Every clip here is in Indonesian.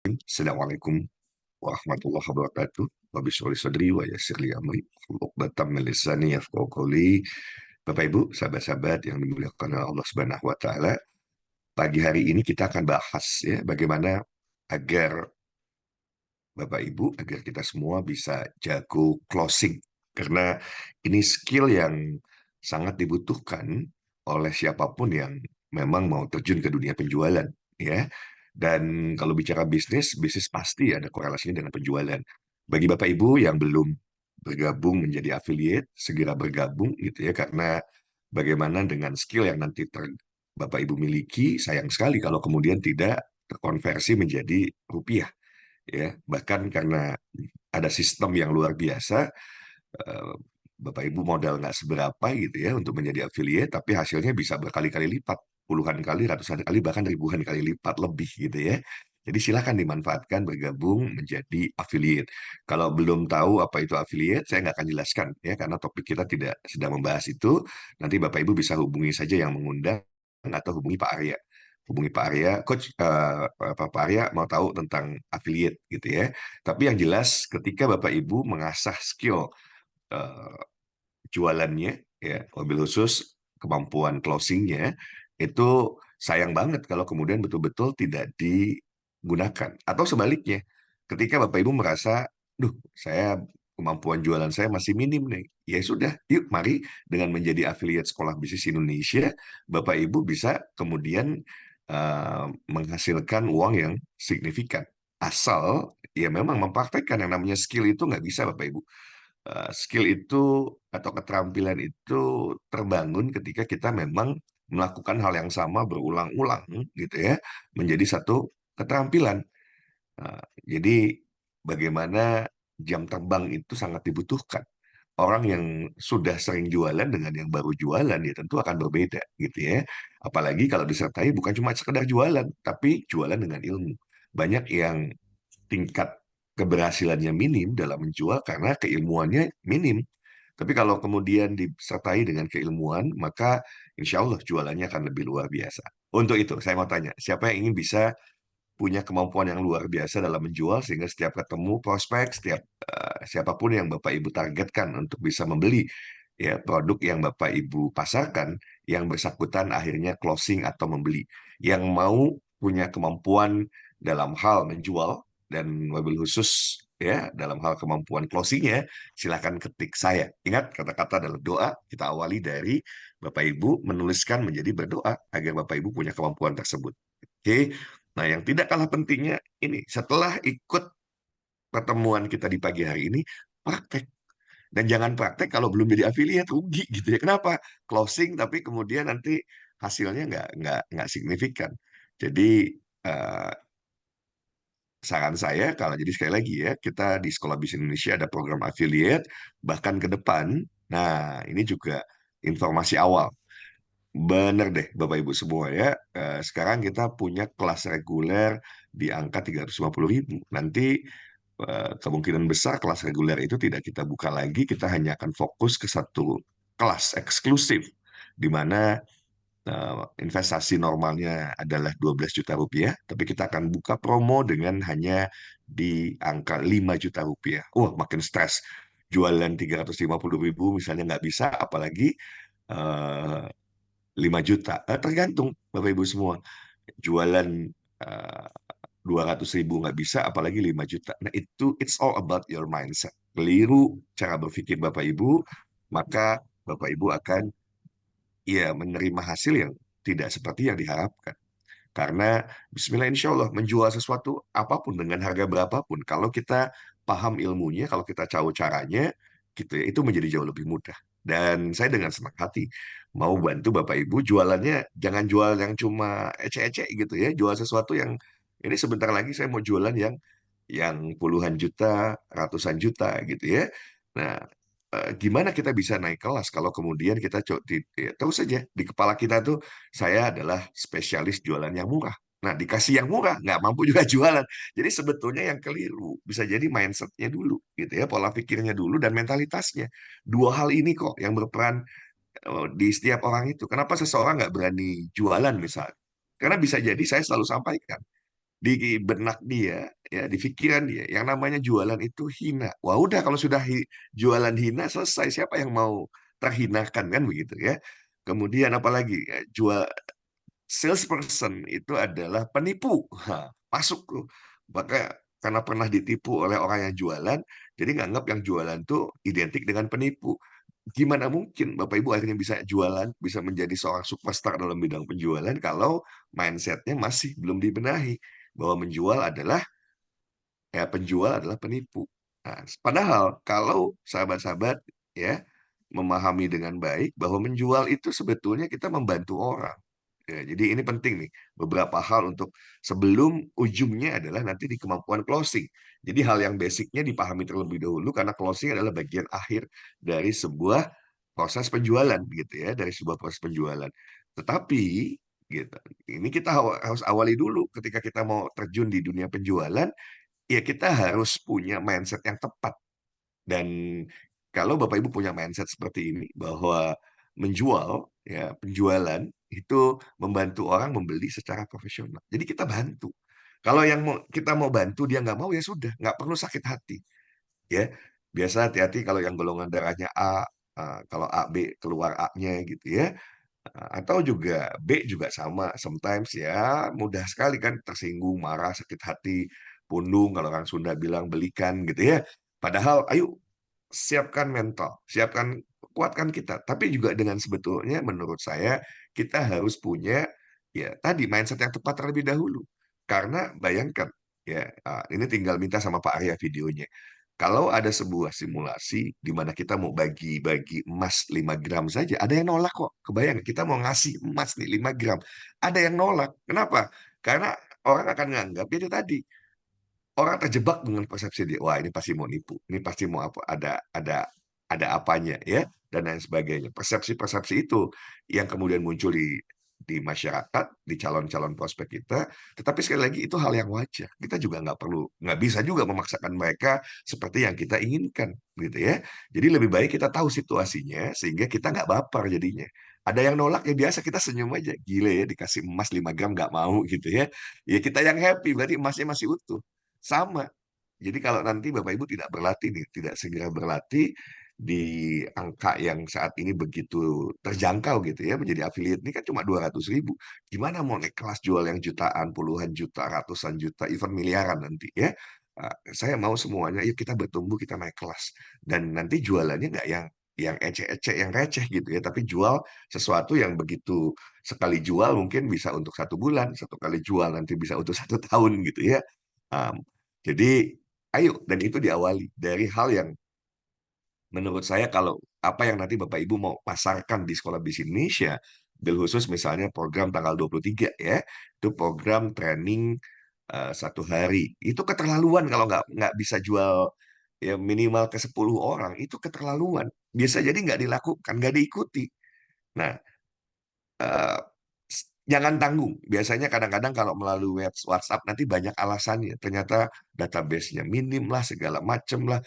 Assalamualaikum warahmatullahi wabarakatuh. Rabbi shrah li sadri wa yassir li amri. Uqdatam min lisani yafqahu qawli. Bapak Ibu, sahabat-sahabat yang dimuliakan oleh Allah Subhanahu wa taala, pagi hari ini kita akan bahas ya bagaimana agar Bapak Ibu, agar kita semua bisa jago closing. Karena ini skill yang sangat dibutuhkan oleh siapapun yang memang mau terjun ke dunia penjualan, ya. Dan kalau bicara bisnis, bisnis pasti ada korelasinya dengan penjualan. Bagi Bapak Ibu yang belum bergabung menjadi affiliate, segera bergabung gitu ya, karena bagaimana dengan skill yang nanti Bapak Ibu miliki, sayang sekali kalau kemudian tidak terkonversi menjadi rupiah ya, bahkan karena ada sistem yang luar biasa, eh, Bapak Ibu modal nggak seberapa gitu ya untuk menjadi affiliate, tapi hasilnya bisa berkali-kali lipat, puluhan kali, ratusan kali, bahkan ribuan kali lipat lebih gitu ya. Jadi silakan dimanfaatkan bergabung menjadi affiliate. Kalau belum tahu apa itu affiliate, saya nggak akan jelaskan ya, karena topik kita tidak sedang membahas itu. Nanti Bapak Ibu bisa hubungi saja yang mengundang atau hubungi Pak Arya. Hubungi Pak Arya, Coach, Pak Arya mau tahu tentang affiliate gitu ya. Tapi yang jelas ketika Bapak Ibu mengasah skill eh, jualannya, ya, mobil khusus kemampuan closingnya, itu sayang banget kalau kemudian betul-betul tidak digunakan. Atau sebaliknya, ketika Bapak Ibu merasa, duh, kemampuan jualan saya masih minim nih. Ya sudah, yuk mari dengan menjadi affiliate Sekolah Bisnis Indonesia, Bapak Ibu bisa kemudian menghasilkan uang yang signifikan. Asal ya memang mempraktekkan yang namanya skill itu nggak bisa Bapak Ibu. Skill itu atau keterampilan itu terbangun ketika kita memang melakukan hal yang sama berulang-ulang gitu ya, menjadi satu keterampilan. Jadi bagaimana jam terbang itu sangat dibutuhkan. Orang yang sudah sering jualan dengan yang baru jualan ya tentu akan berbeda gitu ya. Apalagi kalau disertai bukan cuma sekedar jualan, tapi jualan dengan ilmu. Banyak yang tingkat keberhasilannya minim dalam menjual karena keilmuannya minim. Tapi kalau kemudian disertai dengan keilmuan, maka insya Allah jualannya akan lebih luar biasa. Untuk itu, saya mau tanya, siapa yang ingin bisa punya kemampuan yang luar biasa dalam menjual sehingga setiap ketemu prospek, siapapun yang Bapak Ibu targetkan untuk bisa membeli ya produk yang Bapak Ibu pasarkan, yang bersangkutan akhirnya closing atau membeli, yang mau punya kemampuan dalam hal menjual dan mobil khusus ya dalam hal kemampuan closingnya, silakan ketik saya. Ingat kata-kata adalah doa. Kita awali dari Bapak Ibu menuliskan menjadi berdoa agar Bapak Ibu punya kemampuan tersebut. Oke. Nah, yang tidak kalah pentingnya ini, setelah ikut pertemuan kita di pagi hari ini, praktek. Dan jangan praktek kalau belum jadi affiliate, rugi gitu ya. Kenapa? Closing tapi kemudian nanti hasilnya nggak signifikan. Jadi eh, saran saya, kalau jadi sekali lagi ya, kita di Sekolah Bisnis Indonesia ada program affiliate, bahkan ke depan, nah ini juga informasi awal. Bener deh, Bapak Ibu semua ya. Sekarang kita punya kelas reguler di angka 350.000. Nanti kemungkinan besar kelas reguler itu tidak kita buka lagi, kita hanya akan fokus ke satu kelas eksklusif, di mana investasi normalnya adalah 12 juta rupiah, tapi kita akan buka promo dengan hanya di angka 5 juta rupiah. Wah, makin stres. Jualan 350.000 misalnya nggak bisa, apalagi eh, 5 juta. Tergantung Bapak Ibu semua. Jualan eh, 200.000 nggak bisa, apalagi 5 juta. Nah itu it's all about your mindset. Keliru cara berpikir Bapak Ibu, maka Bapak Ibu akan ya menerima hasil yang tidak seperti yang diharapkan. Karena Bismillah insya Allah menjual sesuatu apapun dengan harga berapapun, kalau kita paham ilmunya, kalau kita tahu caranya, gitu ya, itu menjadi jauh lebih mudah. Dan saya dengan senang hati mau bantu Bapak Ibu jualannya, jangan jual yang cuma ecek-ecek gitu ya, jual sesuatu yang ini sebentar lagi saya mau jualan yang puluhan juta, ratusan juta gitu ya. Nah, gimana kita bisa naik kelas kalau kemudian kita ya, terus saja di kepala kita tuh saya adalah spesialis jualan yang murah. Nah, dikasih yang murah, nggak mampu juga jualan. Jadi sebetulnya yang keliru bisa jadi mindsetnya dulu, gitu ya, pola pikirnya dulu dan mentalitasnya. Dua hal ini kok yang berperan di setiap orang itu. Kenapa seseorang nggak berani jualan misalnya? Karena bisa jadi saya selalu sampaikan, di benak dia, ya di pikiran dia, yang namanya jualan itu hina. Wah udah kalau sudah jualan hina selesai, siapa yang mau terhinakan kan begitu ya. Kemudian apalagi ya, salesperson itu adalah penipu. Masuk tuh. Maka karena pernah ditipu oleh orang yang jualan, jadi nganggap yang jualan tuh identik dengan penipu. Gimana mungkin Bapak Ibu akhirnya bisa jualan, bisa menjadi seorang superstar dalam bidang penjualan kalau mindsetnya masih belum dibenahi bahwa penjual adalah penipu. Nah, padahal kalau sahabat-sahabat ya memahami dengan baik bahwa menjual itu sebetulnya kita membantu orang. Ya, jadi ini penting nih, beberapa hal untuk sebelum ujungnya adalah nanti di kemampuan closing. Jadi hal yang basicnya dipahami terlebih dahulu karena closing adalah bagian akhir dari sebuah proses penjualan gitu ya, dari sebuah proses penjualan. Tetapi gitu, ini kita harus awali dulu ketika kita mau terjun di dunia penjualan, ya kita harus punya mindset yang tepat. Dan kalau Bapak Ibu punya mindset seperti ini bahwa menjual ya penjualan itu membantu orang membeli secara profesional. Jadi kita bantu. Kalau yang kita mau bantu dia nggak mau ya sudah, nggak perlu sakit hati ya. Biasa hati-hati kalau yang golongan darahnya A, kalau A B keluar A-nya gitu ya. Atau juga B juga sama, sometimes ya mudah sekali kan tersinggung, marah, sakit hati, pundung kalau orang Sunda bilang belikan gitu ya. Padahal ayo siapkan mental, kuatkan kita. Tapi juga dengan sebetulnya menurut saya kita harus punya ya tadi mindset yang tepat terlebih dahulu. Karena bayangkan ya ini tinggal minta sama Pak Arya videonya. Kalau ada sebuah simulasi di mana kita mau bagi-bagi emas 5 gram saja, ada yang nolak kok. Kebayang, kita mau ngasih emas nih 5 gram. Ada yang nolak. Kenapa? Karena orang akan menganggap itu tadi. Orang terjebak dengan persepsi dia. Wah, ini pasti mau nipu. Ini pasti mau apa? Ada apanya ya dan lain sebagainya. Persepsi-persepsi itu yang kemudian muncul di masyarakat, di calon-calon prospek kita. Tetapi sekali lagi itu hal yang wajar. Kita juga nggak bisa juga memaksakan mereka seperti yang kita inginkan, gitu ya. Jadi lebih baik kita tahu situasinya sehingga kita nggak baper jadinya. Ada yang nolak ya biasa kita senyum aja. Gile ya dikasih emas 5 gram nggak mau gitu ya. Ya kita yang happy berarti emasnya masih utuh. Sama. Jadi kalau nanti Bapak Ibu tidak berlatih nih, tidak segera berlatih di angka yang saat ini begitu terjangkau gitu ya, menjadi affiliate ini kan cuma 200.000. Gimana mau naik kelas jual yang jutaan, puluhan juta, ratusan juta, even miliaran nanti ya. Saya mau semuanya, yuk kita bertumbuh, kita naik kelas. Dan nanti jualannya nggak yang ecek-ecek, yang receh gitu ya, tapi jual sesuatu yang begitu sekali jual mungkin bisa untuk 1 bulan, satu kali jual nanti bisa untuk 1 tahun gitu ya. Um, jadi ayo, dan itu diawali dari hal yang menurut saya kalau apa yang nanti Bapak Ibu mau pasarkan di Sekolah Bisnis Indonesia, bil khusus misalnya program tanggal 23 ya, itu program training 1 hari. Itu keterlaluan kalau nggak bisa jual ya minimal ke 10 orang, itu keterlaluan. Bisa jadi nggak dilakukan, nggak diikuti. Nah, eh, jangan tanggung. Biasanya kadang-kadang kalau melalui WhatsApp nanti banyak alasannya. Ternyata database-nya minim lah, segala macem lah.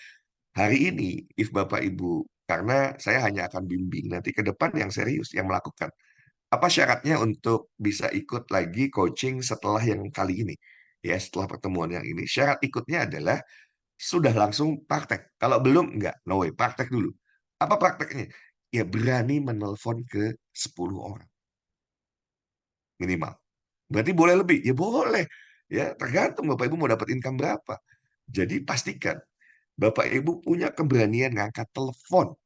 Hari ini, if Bapak Ibu, karena saya hanya akan bimbing nanti ke depan yang serius, yang melakukan. Apa syaratnya untuk bisa ikut lagi coaching setelah yang kali ini? Ya, setelah pertemuan yang ini. Syarat ikutnya adalah sudah langsung praktek. Kalau belum, enggak. No way, praktek dulu. Apa prakteknya? Ya berani menelpon ke 10 orang minimal. Berarti boleh lebih? Ya boleh. Ya, tergantung Bapak Ibu mau dapat income berapa. Jadi pastikan Bapak Ibu punya keberanian ngangkat telepon,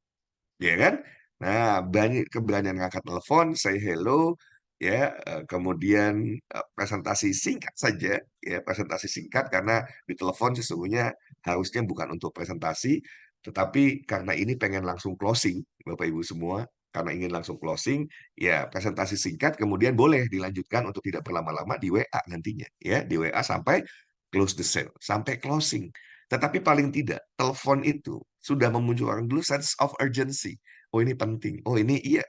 ya kan? Nah, banyak keberanian ngangkat telepon, say hello, ya, kemudian presentasi singkat saja, ya, presentasi singkat karena di telepon sesungguhnya harusnya bukan untuk presentasi, tetapi karena ini pengen langsung closing, Bapak Ibu semua, karena ingin langsung closing, ya presentasi singkat kemudian boleh dilanjutkan untuk tidak berlama-lama di WA nantinya, ya, di WA sampai close the sale, sampai closing. Tetapi paling tidak, telepon itu sudah memunculkan dulu sense of urgency. Oh ini penting, oh ini iya.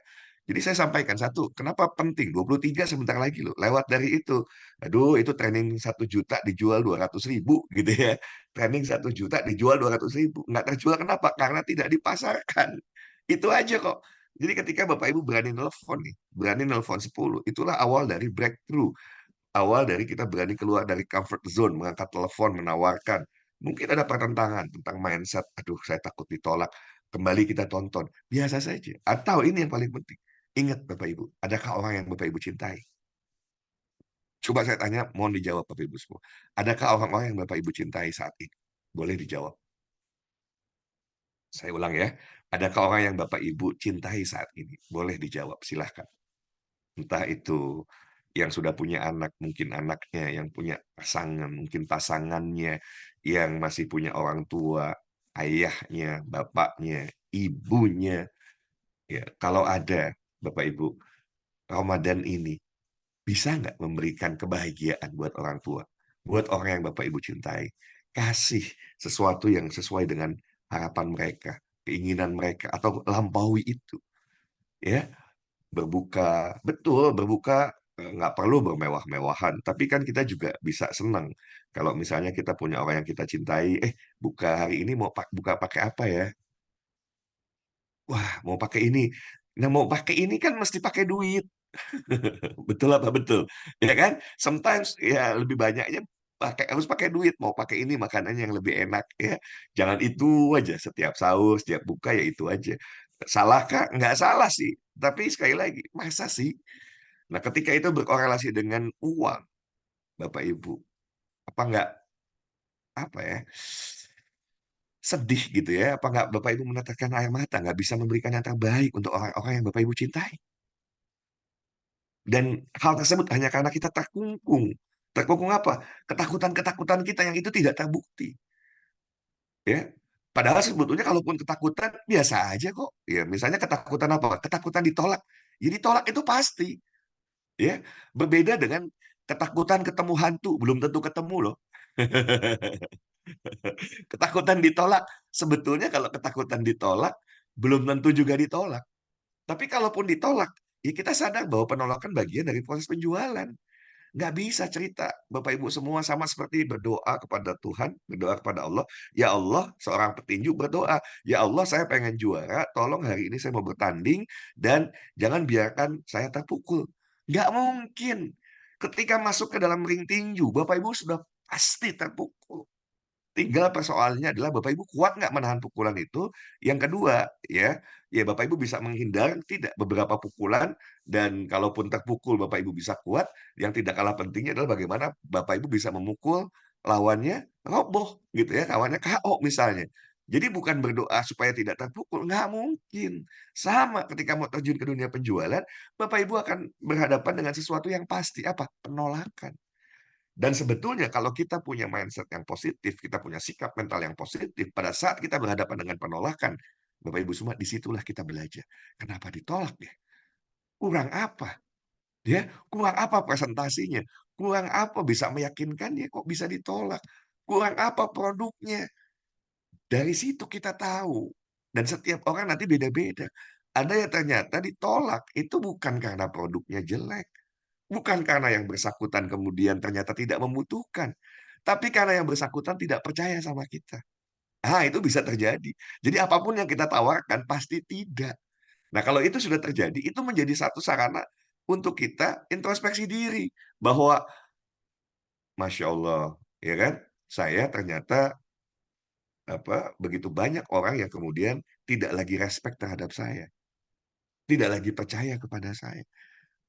Jadi saya sampaikan satu, kenapa penting? 23 sebentar lagi loh, lewat dari itu. Aduh, itu training 1 juta dijual 200.000 gitu ya. Training 1 juta dijual 200.000. Nggak terjual kenapa? Karena tidak dipasarkan. Itu aja kok. Jadi ketika Bapak Ibu berani nelfon nih, berani nelfon 10, itulah awal dari breakthrough. Awal dari kita berani keluar dari comfort zone, mengangkat telepon, menawarkan. Mungkin ada pertentangan tentang mindset, "Aduh, saya takut ditolak." Kembali kita tonton, biasa saja. Atau ini yang paling penting, ingat Bapak Ibu, adakah orang yang Bapak Ibu cintai? Coba saya tanya, mohon dijawab Bapak Ibu semua. Adakah orang-orang yang Bapak Ibu cintai saat ini? Boleh dijawab. Saya ulang ya, adakah orang yang Bapak Ibu cintai saat ini? Boleh dijawab, silahkan. Entah itu yang sudah punya anak, mungkin anaknya, yang punya pasangan, mungkin pasangannya, yang masih punya orang tua, ayahnya, bapaknya, ibunya, ya. Kalau ada, Bapak Ibu, Ramadan ini bisa nggak memberikan kebahagiaan buat orang tua, buat orang yang Bapak Ibu cintai? Kasih sesuatu yang sesuai dengan harapan mereka, keinginan mereka, atau lampaui itu, ya. Berbuka, betul, berbuka, nggak perlu bermewah-mewahan, tapi kan kita juga bisa senang kalau misalnya kita punya orang yang kita cintai, buka hari ini mau buka pakai apa ya? Wah, mau pakai ini. Nah, mau pakai ini kan mesti pakai duit. Betul apa betul? Ya kan? Sometimes ya lebih banyaknya harus pakai duit, mau pakai ini makanan yang lebih enak ya. Jangan itu aja setiap sahur, setiap buka ya itu aja. Salahkah? Nggak salah sih. Tapi sekali lagi, masa sih? Nah, ketika itu berkorelasi dengan uang, Bapak Ibu, apa nggak, apa ya, sedih gitu ya? Apa nggak Bapak Ibu meneteskan air mata, nggak bisa memberikan yang terbaik untuk orang-orang yang Bapak Ibu cintai? Dan hal tersebut hanya karena kita terkungkung. Terkungkung apa? Ketakutan-ketakutan kita yang itu tidak terbukti, ya. Padahal sebetulnya kalaupun ketakutan biasa aja kok. Ya, misalnya ketakutan apa? Ketakutan ditolak. Ya ditolak itu pasti, ya. Berbeda dengan ketakutan ketemu hantu, belum tentu ketemu loh. Ketakutan ditolak, sebetulnya kalau ketakutan ditolak, belum tentu juga ditolak. Tapi kalaupun ditolak, ya kita sadar bahwa penolakan bagian dari proses penjualan. Nggak bisa cerita, Bapak Ibu semua sama seperti berdoa kepada Tuhan, berdoa kepada Allah, "Ya Allah," seorang petinju berdoa, "Ya Allah, saya pengen juara, tolong hari ini saya mau bertanding dan jangan biarkan saya terpukul." Nggak mungkin. Ketika masuk ke dalam ring tinju, Bapak Ibu sudah pasti terpukul. Tinggal persoalannya adalah Bapak Ibu kuat nggak menahan pukulan itu. Yang kedua, ya Bapak Ibu bisa menghindar tidak beberapa pukulan dan kalaupun terpukul Bapak Ibu bisa kuat, yang tidak kalah pentingnya adalah bagaimana Bapak Ibu bisa memukul lawannya roboh gitu ya, lawannya KO misalnya. Jadi bukan berdoa supaya tidak terpukul, nggak mungkin. Sama ketika mau terjun ke dunia penjualan, Bapak Ibu akan berhadapan dengan sesuatu yang pasti, apa? Penolakan. Dan sebetulnya kalau kita punya mindset yang positif, kita punya sikap mental yang positif, pada saat kita berhadapan dengan penolakan, Bapak Ibu semua, disitulah kita belajar. Kenapa ditolak ya? Kurang apa? Ya, kurang apa presentasinya? Kurang apa bisa meyakinkannya kok bisa ditolak? Kurang apa produknya? Dari situ kita tahu. Dan setiap orang nanti beda-beda. Ada yang ternyata ditolak, itu bukan karena produknya jelek. Bukan karena yang bersangkutan kemudian ternyata tidak membutuhkan, tapi karena yang bersangkutan tidak percaya sama kita. Ah, itu bisa terjadi. Jadi apapun yang kita tawarkan pasti tidak. Nah, kalau itu sudah terjadi, itu menjadi satu sarana untuk kita introspeksi diri bahwa, Masya Allah, ya kan, saya ternyata begitu banyak orang yang kemudian tidak lagi respect terhadap saya, tidak lagi percaya kepada saya.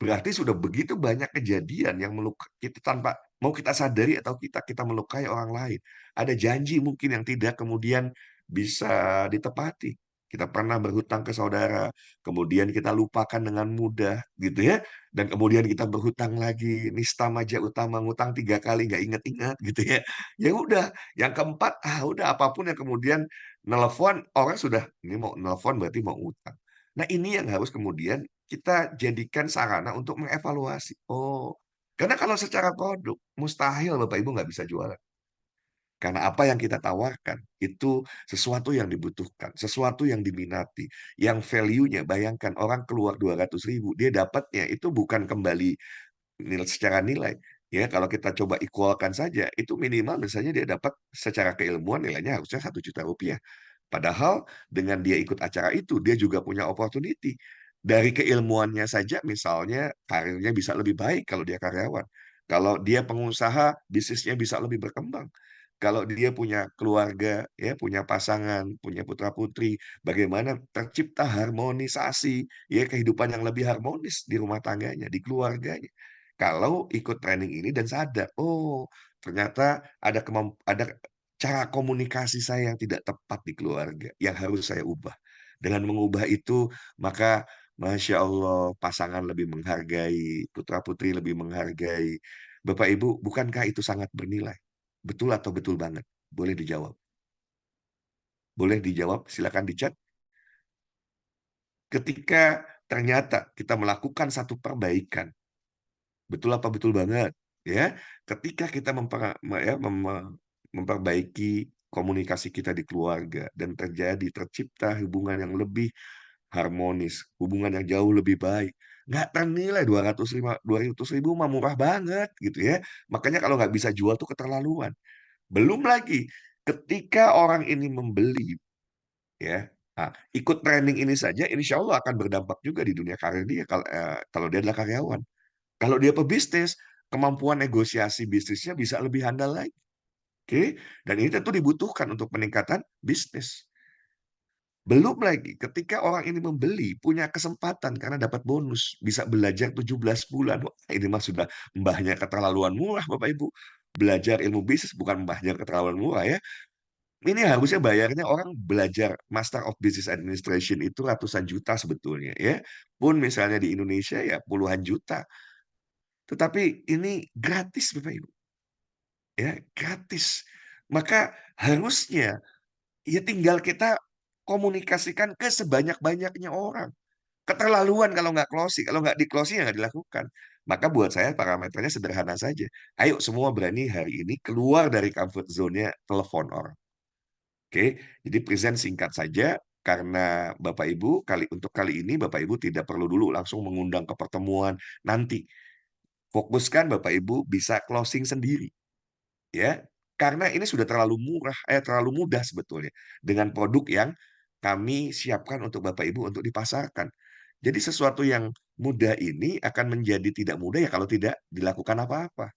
Berarti sudah begitu banyak kejadian yang kita tanpa mau kita sadari atau kita melukai orang lain. Ada janji mungkin yang tidak kemudian bisa ditepati. Kita pernah berhutang ke saudara, kemudian kita lupakan dengan mudah, gitu ya. Dan kemudian kita berhutang lagi, nista maja utama, ngutang 3 kali nggak ingat-ingat, gitu ya. Ya udah, yang keempat, udah apapun yang kemudian nelfon, orang sudah, ini mau nelfon berarti mau utang. Nah, ini yang harus kemudian kita jadikan sarana untuk mengevaluasi. Oh, karena kalau secara produk, mustahil Bapak Ibu nggak bisa jualan. Karena apa yang kita tawarkan, itu sesuatu yang dibutuhkan, sesuatu yang diminati, yang value-nya bayangkan orang keluar 200.000 dia dapatnya itu bukan kembali secara nilai, ya kalau kita coba equal-kan saja, itu minimal misalnya dia dapat secara keilmuan nilainya harusnya 1 juta rupiah. Padahal dengan dia ikut acara itu, dia juga punya opportunity. Dari keilmuannya saja misalnya karirnya bisa lebih baik kalau dia karyawan. Kalau dia pengusaha, bisnisnya bisa lebih berkembang. Kalau dia punya keluarga, ya, punya pasangan, punya putra-putri, bagaimana tercipta harmonisasi, ya, kehidupan yang lebih harmonis di rumah tangganya, di keluarganya. Kalau ikut training ini dan sadar, "Oh, ternyata ada cara komunikasi saya yang tidak tepat di keluarga, yang harus saya ubah." Dengan mengubah itu, maka Masya Allah, pasangan lebih menghargai, putra-putri lebih menghargai. Bapak Ibu, bukankah itu sangat bernilai? Betul atau betul banget? Boleh dijawab. Boleh dijawab, silakan di-chat. Ketika ternyata kita melakukan satu perbaikan, betul apa betul banget? Ya, ketika kita memperbaiki komunikasi kita di keluarga dan tercipta hubungan yang lebih harmonis, hubungan yang jauh lebih baik. Nggak ternilai 200.000 mah murah banget gitu ya. Makanya kalau nggak bisa jual tuh keterlaluan. Belum lagi ketika orang ini membeli ya, ikut training ini saja insya Allah akan berdampak juga di dunia karir dia kalau dia adalah karyawan. Kalau dia pebisnis, kemampuan negosiasi bisnisnya bisa lebih handal lagi, oke? Dan ini tentu dibutuhkan untuk peningkatan bisnis. Belum lagi ketika orang ini membeli, punya kesempatan karena dapat bonus, bisa belajar 17 bulan. Wah, ini mah sudah mbahnya keterlaluan murah Bapak Ibu. Belajar ilmu bisnis bukan mbahnya keterlaluan murah ya. Ini harusnya bayarnya orang belajar Master of Business Administration itu ratusan juta sebetulnya ya. Pun misalnya di Indonesia ya puluhan juta. Tetapi ini gratis Bapak Ibu, ya, gratis. Maka harusnya ya tinggal kita komunikasikan ke sebanyak-banyaknya orang. Keterlaluan kalau nggak closing, kalau nggak di-closing ya nggak dilakukan. Maka buat saya parameternya sederhana saja. Ayo semua berani hari ini keluar dari comfort zone-nya telepon orang. Oke, jadi present singkat saja karena Bapak Ibu untuk kali ini Bapak Ibu tidak perlu dulu langsung mengundang ke pertemuan. Nanti fokuskan Bapak Ibu bisa closing sendiri. Ya, karena ini sudah terlalu mudah sebetulnya dengan produk yang kami siapkan untuk Bapak Ibu untuk dipasarkan. Jadi sesuatu yang mudah ini akan menjadi tidak mudah ya kalau tidak dilakukan apa-apa.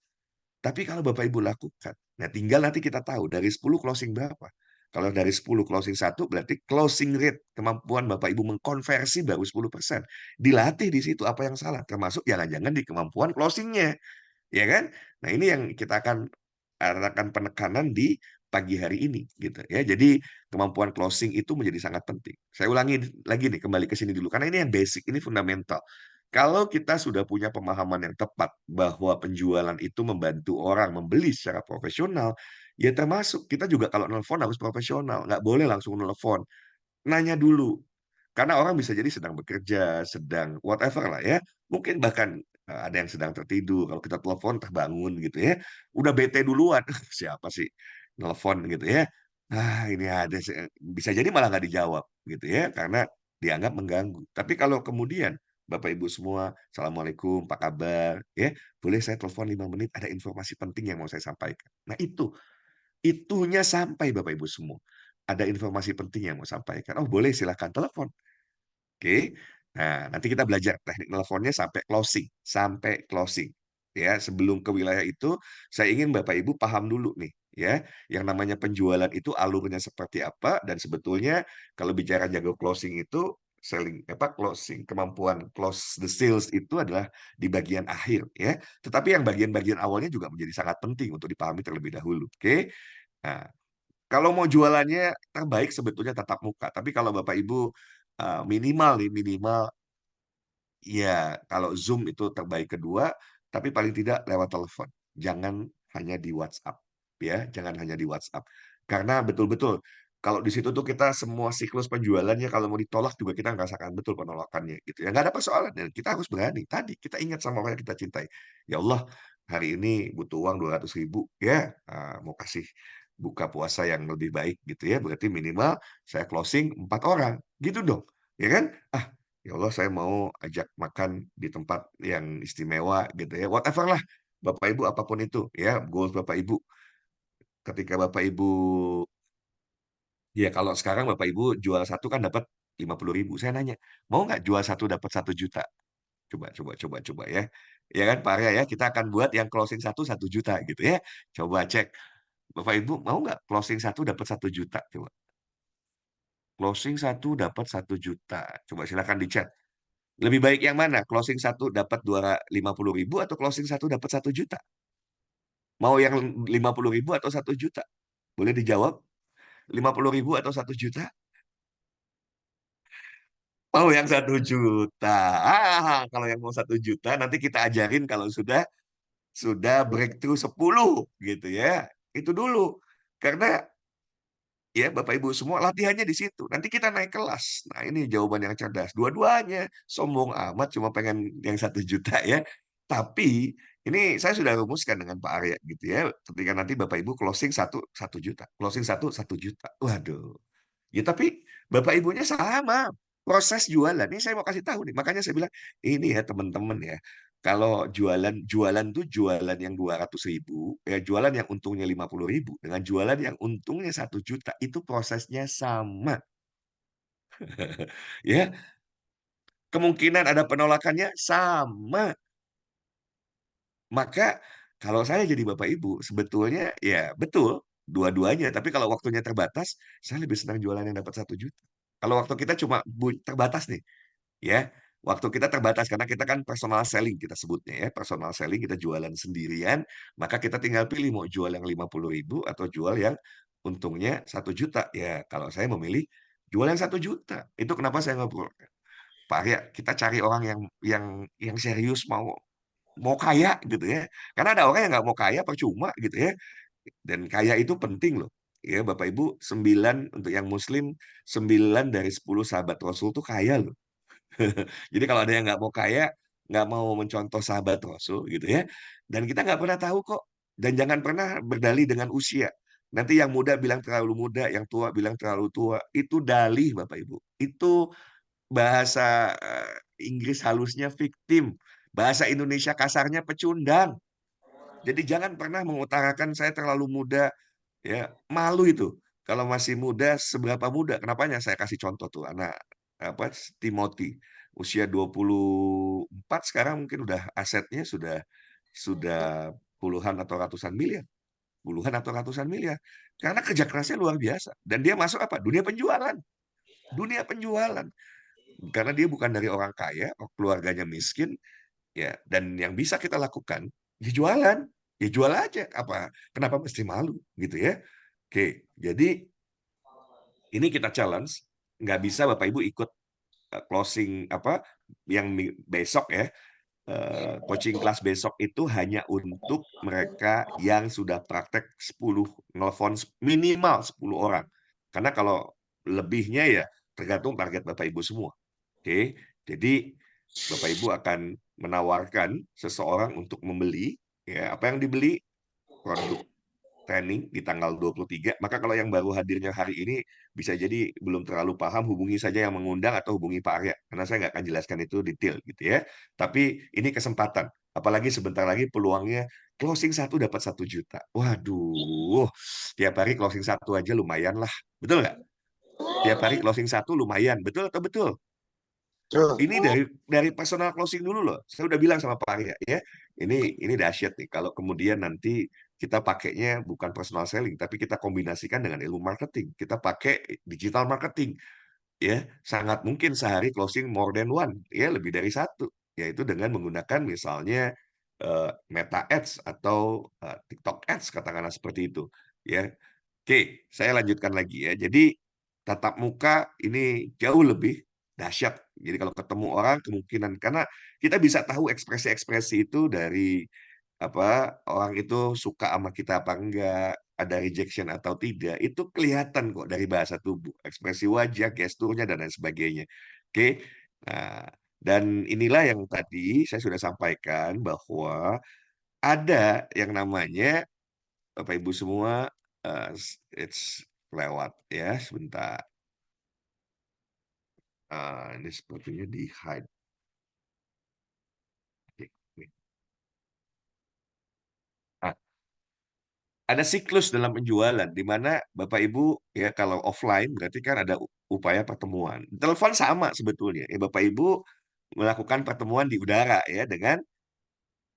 Tapi kalau Bapak Ibu lakukan, nah tinggal nanti kita tahu dari 10 closing berapa. Kalau dari 10 closing satu berarti closing rate, kemampuan Bapak Ibu mengkonversi baru 10%. Dilatih di situ apa yang salah, termasuk jangan-jangan di kemampuan closing-nya. Ya kan? Nah, ini yang kita akan arahkan penekanan di pagi hari ini, gitu ya. Jadi kemampuan closing itu menjadi sangat penting. Saya ulangi lagi nih, kembali ke sini dulu, karena ini yang basic, ini fundamental. Kalau kita sudah punya pemahaman yang tepat bahwa penjualan itu membantu orang membeli secara profesional, ya termasuk kita juga kalau nelfon harus profesional, nggak boleh langsung nelfon. Nanya dulu, karena orang bisa jadi sedang bekerja, sedang whatever lah ya. Mungkin bahkan, ada yang sedang tertidur, kalau kita telepon terbangun gitu ya, udah bete duluan, "Siapa sih nelepon?" Gitu ya. Ini ada bisa jadi malah nggak dijawab gitu ya, karena dianggap mengganggu. Tapi kalau kemudian, Bapak Ibu semua, "Assalamualaikum, apa kabar? Ya, boleh saya telepon 5 menit, ada informasi penting yang mau saya sampaikan." Nah itunya sampai Bapak Ibu semua. Ada informasi penting yang mau sampaikan, "Oh boleh silahkan telepon." Oke. Nah, nanti kita belajar teknik nelfonnya sampai closing, ya. Sebelum ke wilayah itu, saya ingin Bapak Ibu paham dulu nih, ya, yang namanya penjualan itu alurnya seperti apa dan sebetulnya kalau bicara jago closing itu kemampuan close the sales itu adalah di bagian akhir, ya. Tetapi yang bagian-bagian awalnya juga menjadi sangat penting untuk dipahami terlebih dahulu, oke? Nah, kalau mau jualannya terbaik sebetulnya tatap muka, tapi kalau Bapak Ibu, minimal nih, minimal ya kalau Zoom itu terbaik kedua, tapi paling tidak lewat telepon. Jangan hanya di WhatsApp, ya, jangan hanya di WhatsApp. Karena betul-betul kalau di situ tuh kita semua siklus penjualannya kalau mau ditolak juga kita ngerasakan betul penolakannya gitu ya, nggak ada persoalan dan kita harus berani. Tadi kita ingat sama orang yang kita cintai, "Ya Allah, hari ini butuh uang 200.000 ya, mau kasih buka puasa yang lebih baik," gitu ya, berarti minimal saya closing 4 orang, gitu dong, ya kan? Ya Allah saya mau ajak makan di tempat yang istimewa gitu ya, whatever lah, Bapak Ibu apapun itu ya, goals Bapak Ibu. Ketika Bapak Ibu ya kalau sekarang Bapak Ibu jual satu kan dapat 50.000, saya nanya, "Mau nggak jual satu dapat 1 juta?" Coba ya. Ya kan Pak Arya ya, kita akan buat yang closing 1 juta gitu ya. Coba cek. Bapak Ibu mau nggak closing 1 dapat 1 juta? Coba. Closing 1 dapat 1 juta. Coba silakan di chat. Lebih baik yang mana? Closing 1 dapat 250.000 atau closing 1 dapat 1 juta? Mau yang 50.000 atau 1 juta? Boleh dijawab? 50.000 atau 1 juta? Mau yang 1 juta. Kalau yang mau 1 juta nanti kita ajarin kalau sudah breakthrough 10 gitu ya. Itu dulu. Karena ya Bapak Ibu semua latihannya di situ. Nanti kita naik kelas. Nah ini jawaban yang cerdas. Dua-duanya sombong amat cuma pengen yang 1 juta ya. Tapi ini saya sudah rumuskan dengan Pak Arya gitu ya. Ketika nanti Bapak Ibu closing 1 juta. Closing 1 juta. Waduh. Ya tapi Bapak Ibunya sama. Proses jualan. Ini saya mau kasih tahu nih. Makanya saya bilang, ini ya teman-teman ya. Kalau jualan tuh jualan yang 200.000, ya jualan yang untungnya 50.000 dengan jualan yang untungnya 1 juta itu prosesnya sama. Ya, kemungkinan ada penolakannya sama. Maka kalau saya jadi Bapak Ibu, sebetulnya ya betul dua-duanya. Tapi kalau waktunya terbatas, saya lebih senang jualan yang dapat 1 juta. Kalau waktu kita cuma terbatas nih, ya waktu kita terbatas karena kita kan personal selling kita sebutnya ya personal selling kita jualan sendirian maka kita tinggal pilih mau jual yang 50.000 atau jual yang untungnya 1 juta ya kalau saya memilih jual yang 1 juta itu kenapa saya ngobrol Pak Arya kita cari orang yang serius mau mau kaya gitu ya karena ada orang yang nggak mau kaya percuma gitu ya dan kaya itu penting loh ya Bapak Ibu 9 untuk yang Muslim 9 dari 10 sahabat Rasul tuh kaya loh. Jadi kalau ada yang nggak mau kaya, nggak mau mencontoh sahabat Rasul gitu ya, dan kita nggak pernah tahu kok. Dan jangan pernah berdalih dengan usia. Nanti yang muda bilang terlalu muda, yang tua bilang terlalu tua. Itu dalih Bapak Ibu. Itu bahasa Inggris halusnya victim. Bahasa Indonesia kasarnya pecundang. Jadi jangan pernah mengutarakan saya terlalu muda, ya malu itu. Kalau masih muda, seberapa muda? Kenapanya? Saya kasih contoh tuh, anak apa Timothy usia 24 sekarang mungkin udah asetnya sudah puluhan atau ratusan miliar, puluhan atau ratusan miliar. Karena kerja kerasnya luar biasa dan dia masuk apa? Dunia penjualan. Dunia penjualan. Karena dia bukan dari orang kaya, keluarganya miskin, ya dan yang bisa kita lakukan ya jualan ya jual aja apa kenapa mesti malu gitu ya oke jadi ini kita challenge nggak bisa Bapak Ibu ikut closing apa yang besok ya coaching kelas besok itu hanya untuk mereka yang sudah praktek 10 nelfon minimal 10 orang karena kalau lebihnya ya tergantung target Bapak Ibu semua oke jadi Bapak Ibu akan menawarkan seseorang untuk membeli ya apa yang dibeli produk training di tanggal 23. Maka kalau yang baru hadirnya hari ini bisa jadi belum terlalu paham hubungi saja yang mengundang atau hubungi Pak Arya karena saya nggak akan jelaskan itu detail gitu ya. Tapi ini kesempatan apalagi sebentar lagi peluangnya closing 1 dapat 1 juta. Waduh, tiap hari closing 1 aja lumayan lah. Betul nggak? Tiap hari closing 1 lumayan. Betul atau betul? Betul. Ini dari personal closing dulu loh. Saya udah bilang sama Pak Arya ya, ini dahsyat nih. Kalau kemudian nanti kita pakainya bukan personal selling, tapi kita kombinasikan dengan ilmu marketing. Kita pakai digital marketing, ya sangat mungkin sehari closing more than one, ya lebih dari satu, yaitu dengan menggunakan misalnya Meta Ads atau TikTok Ads katakanlah seperti itu, ya. Oke, saya lanjutkan lagi ya. Jadi tatap muka ini jauh lebih dahsyat. Jadi kalau ketemu orang kemungkinan karena kita bisa tahu ekspresi-ekspresi itu dari apa orang itu suka sama kita apa enggak, ada rejection atau tidak, itu kelihatan kok dari bahasa tubuh, ekspresi wajah, gesturnya dan lain sebagainya. Oke. Nah, dan inilah yang tadi saya sudah sampaikan bahwa ada yang namanya Bapak Ibu semua it's lewat ya sebentar. Ini sepertinya di hide. Oke, oke. Nah, ada siklus dalam penjualan di mana Bapak Ibu ya kalau offline berarti kan ada upaya pertemuan. Telepon sama sebetulnya. Ya Bapak Ibu melakukan pertemuan di udara ya dengan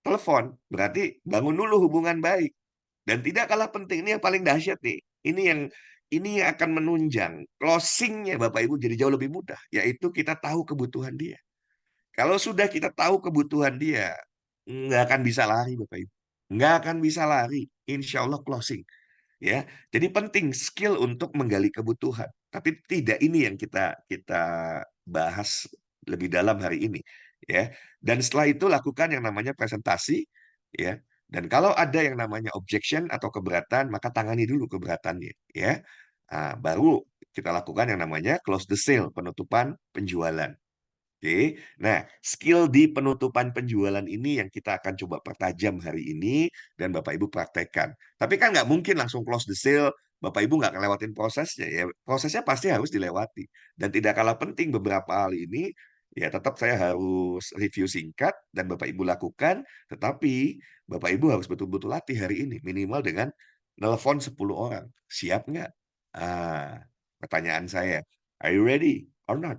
telepon, berarti bangun dulu hubungan baik. Dan tidak kalah penting, ini yang paling dahsyat nih. Ini yang akan menunjang closing-nya Bapak Ibu jadi jauh lebih mudah, yaitu kita tahu kebutuhan dia. Kalau sudah kita tahu kebutuhan dia, nggak akan bisa lari Bapak Ibu. Nggak akan bisa lari, insya Allah closing. Ya, jadi penting skill untuk menggali kebutuhan. Tapi tidak ini yang kita kita bahas lebih dalam hari ini, ya. Dan setelah itu lakukan yang namanya presentasi, ya. Dan kalau ada yang namanya objection atau keberatan, maka tangani dulu keberatannya, ya. Baru kita lakukan yang namanya close the sale, penutupan penjualan. Oke, nah skill di penutupan penjualan ini yang kita akan coba pertajam hari ini dan Bapak Ibu praktekkan. Tapi kan nggak mungkin langsung close the sale, Bapak Ibu nggak ngelewatin prosesnya ya. Prosesnya pasti harus dilewati. Dan tidak kalah penting beberapa hal ini, ya tetap saya harus review singkat dan Bapak Ibu lakukan, tetapi Bapak Ibu harus betul-betul latih hari ini, minimal dengan nelpon 10 orang. Siap nggak? Pertanyaan saya, are you ready or not?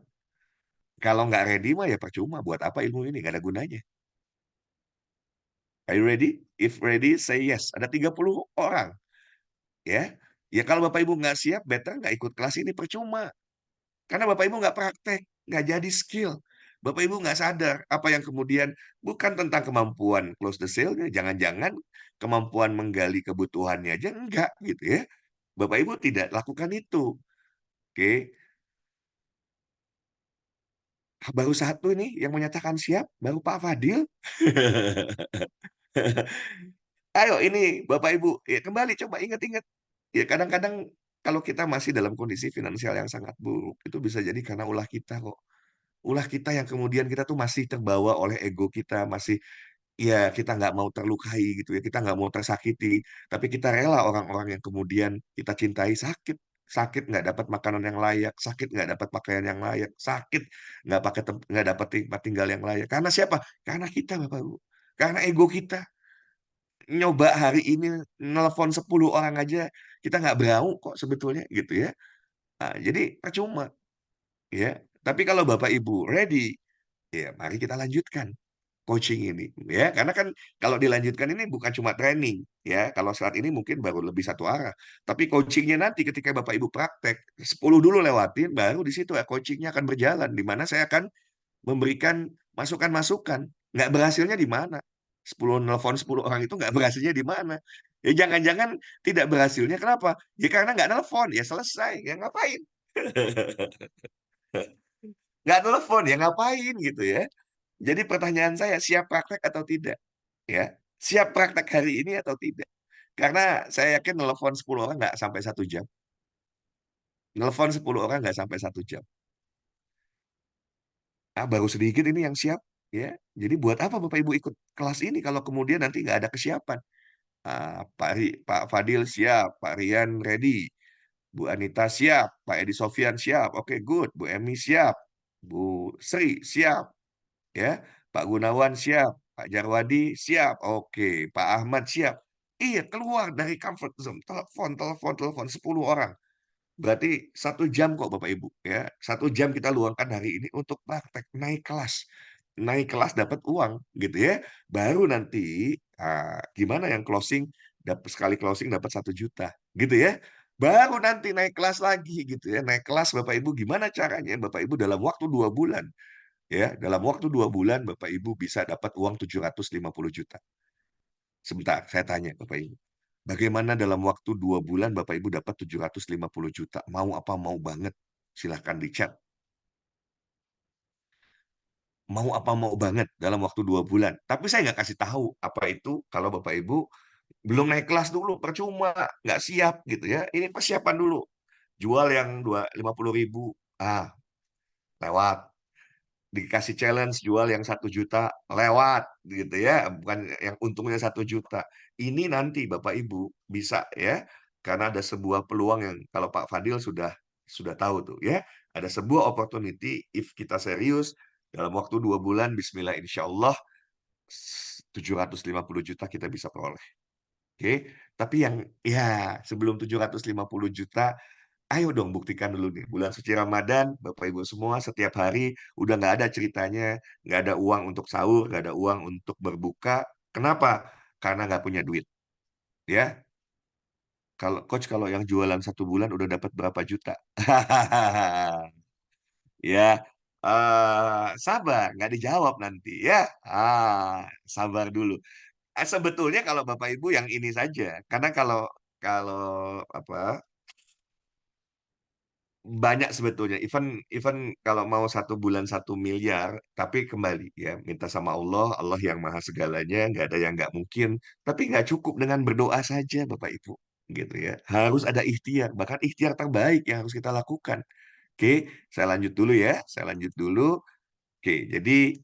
Kalau nggak ready mah ya percuma, buat apa ilmu ini, nggak ada gunanya. Are you ready? If ready, say yes. Ada 30 orang, ya. Ya kalau Bapak Ibu nggak siap, better nggak ikut kelas ini, percuma. Karena Bapak Ibu nggak praktek, nggak jadi skill. Bapak Ibu nggak sadar apa yang kemudian bukan tentang kemampuan close the sale-nya, jangan-jangan kemampuan menggali kebutuhannya aja enggak gitu ya. Bapak Ibu tidak lakukan itu. Oke, baru satu nih yang menyatakan siap, baru Pak Fadil. Ayo ini Bapak Ibu, ya kembali coba ingat-ingat. Ya kadang-kadang kalau kita masih dalam kondisi finansial yang sangat buruk, itu bisa jadi karena ulah kita kok. Ulah kita yang kemudian kita tuh masih terbawa oleh ego kita, masih ya kita nggak mau terlukai gitu ya, kita nggak mau tersakiti, tapi kita rela orang-orang yang kemudian kita cintai sakit. Sakit nggak dapat makanan yang layak, sakit nggak dapat pakaian yang layak, sakit nggak dapat tempat tinggal yang layak. Karena siapa? Karena kita Bapak Ibu. Karena ego kita. Nyoba hari ini nelpon 10 orang aja, kita nggak berau kok sebetulnya gitu ya. Jadi percuma ya. Tapi kalau Bapak Ibu ready, ya mari kita lanjutkan coaching ini ya. Karena kan kalau dilanjutkan ini bukan cuma training ya, kalau saat ini mungkin baru lebih satu arah. Tapi coaching-nya nanti ketika Bapak Ibu praktek, 10 dulu lewatin, baru di situ ya coaching-nya akan berjalan, di mana saya akan memberikan masukan-masukan, nggak berhasilnya di mana? 10 nelpon 10 orang itu nggak berhasilnya di mana? Ya jangan-jangan tidak berhasilnya kenapa? Ya karena nggak nelpon, ya selesai, ya ngapain? Nggak telepon, ya ngapain gitu ya. Jadi pertanyaan saya, siap praktek atau tidak? Ya, siap praktek hari ini atau tidak? Karena saya yakin nelpon 10 orang nggak sampai 1 jam. Nelpon 10 orang nggak sampai 1 jam. Baru sedikit ini yang siap, ya. Jadi buat apa Bapak Ibu ikut kelas ini kalau kemudian nanti nggak ada kesiapan? Pak Fadil siap, Pak Rian ready, Bu Anita siap, Pak Edi Sofyan siap, oke good, Bu Emi siap, Bu Sri siap, ya, Pak Gunawan siap, Pak Jarwadi siap, oke, Pak Ahmad siap. Iya, keluar dari comfort zone, telepon telepon telepon 10 orang. Berarti 1 jam kok Bapak Ibu, ya. 1 jam kita luangkan hari ini untuk praktek, naik kelas. Naik kelas dapat uang, gitu ya. Baru nanti, gimana yang closing, sekali closing dapat 1 juta, gitu ya. Baru nanti naik kelas lagi, gitu ya. Naik kelas Bapak Ibu gimana caranya Bapak Ibu dalam waktu 2 bulan, ya, dalam waktu 2 bulan Bapak Ibu bisa dapat uang 750 juta. Sebentar, saya tanya Bapak Ibu. Bagaimana dalam waktu 2 bulan Bapak Ibu dapat 750 juta? Mau apa mau banget? Silahkan di-chat. Mau apa mau banget dalam waktu 2 bulan. Tapi saya nggak kasih tahu apa itu kalau Bapak Ibu belum naik kelas dulu, percuma, nggak siap gitu ya. Ini persiapan dulu. Jual yang 50.000, lewat. Dikasih challenge jual yang 1 juta, lewat gitu ya, bukan yang untungnya 1 juta. Ini nanti Bapak Ibu bisa ya, karena ada sebuah peluang yang kalau Pak Fadil sudah tahu tuh ya, ada sebuah opportunity if kita serius dalam waktu 2 bulan, Bismillah, insya Allah 750 juta kita bisa peroleh. Oke, tapi yang ya sebelum 750 juta, ayo dong buktikan dulu nih, bulan suci Ramadan, Bapak Ibu semua setiap hari udah nggak ada ceritanya, nggak ada uang untuk sahur, nggak ada uang untuk berbuka, Kenapa? Karena nggak punya duit. Ya, kalau yang jualan 1 bulan udah dapat berapa juta? Ya, sabar, nggak dijawab nanti ya. Sabar dulu. Sebetulnya kalau Bapak Ibu yang ini saja, karena kalau kalau apa banyak sebetulnya, even even kalau mau 1 bulan 1 miliar, tapi kembali ya, minta sama Allah, Allah yang maha segalanya, nggak ada yang nggak mungkin. Tapi nggak cukup dengan berdoa saja, Bapak Ibu, gitu ya. Harus ada ikhtiar, bahkan ikhtiar terbaik yang harus kita lakukan. Oke, saya lanjut dulu ya, saya lanjut dulu. Oke, jadi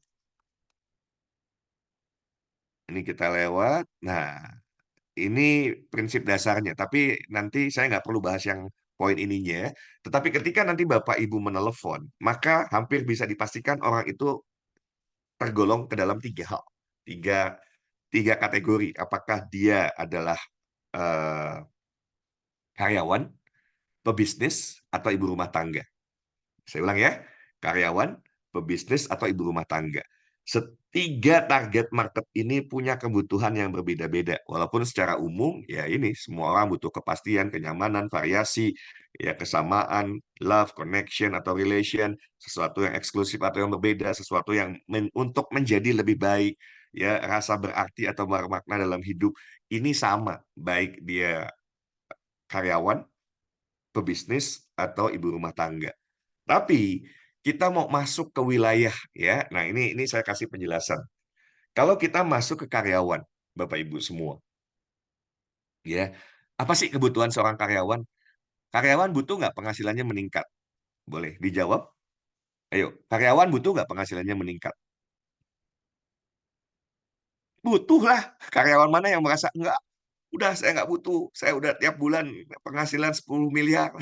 ini kita lewat. Nah, ini prinsip dasarnya, tapi nanti saya nggak perlu bahas yang poin ininya. Tetapi ketika nanti Bapak Ibu menelepon, maka hampir bisa dipastikan orang itu tergolong ke dalam 3 hal. Tiga, tiga kategori. Apakah dia adalah eh, karyawan, pebisnis, atau ibu rumah tangga. Saya ulang ya, karyawan, pebisnis, atau ibu rumah tangga. Setiga target market ini punya kebutuhan yang berbeda-beda. Walaupun secara umum, ya ini, semua orang butuh kepastian, kenyamanan, variasi, ya kesamaan, love, connection, atau relation, sesuatu yang eksklusif atau yang berbeda, sesuatu yang untuk menjadi lebih baik, ya rasa berarti atau bermakna dalam hidup. Ini sama, baik dia karyawan, pebisnis, atau ibu rumah tangga. Tapi kita mau masuk ke wilayah ya. Nah, ini saya kasih penjelasan. Kalau kita masuk ke karyawan, Bapak Ibu semua, ya. Apa sih kebutuhan seorang karyawan? Karyawan butuh nggak penghasilannya meningkat? Boleh dijawab? Ayo, karyawan butuh nggak penghasilannya meningkat? Butuh lah. Karyawan mana yang merasa enggak? Udah saya nggak butuh, saya udah tiap bulan penghasilan 10 miliar,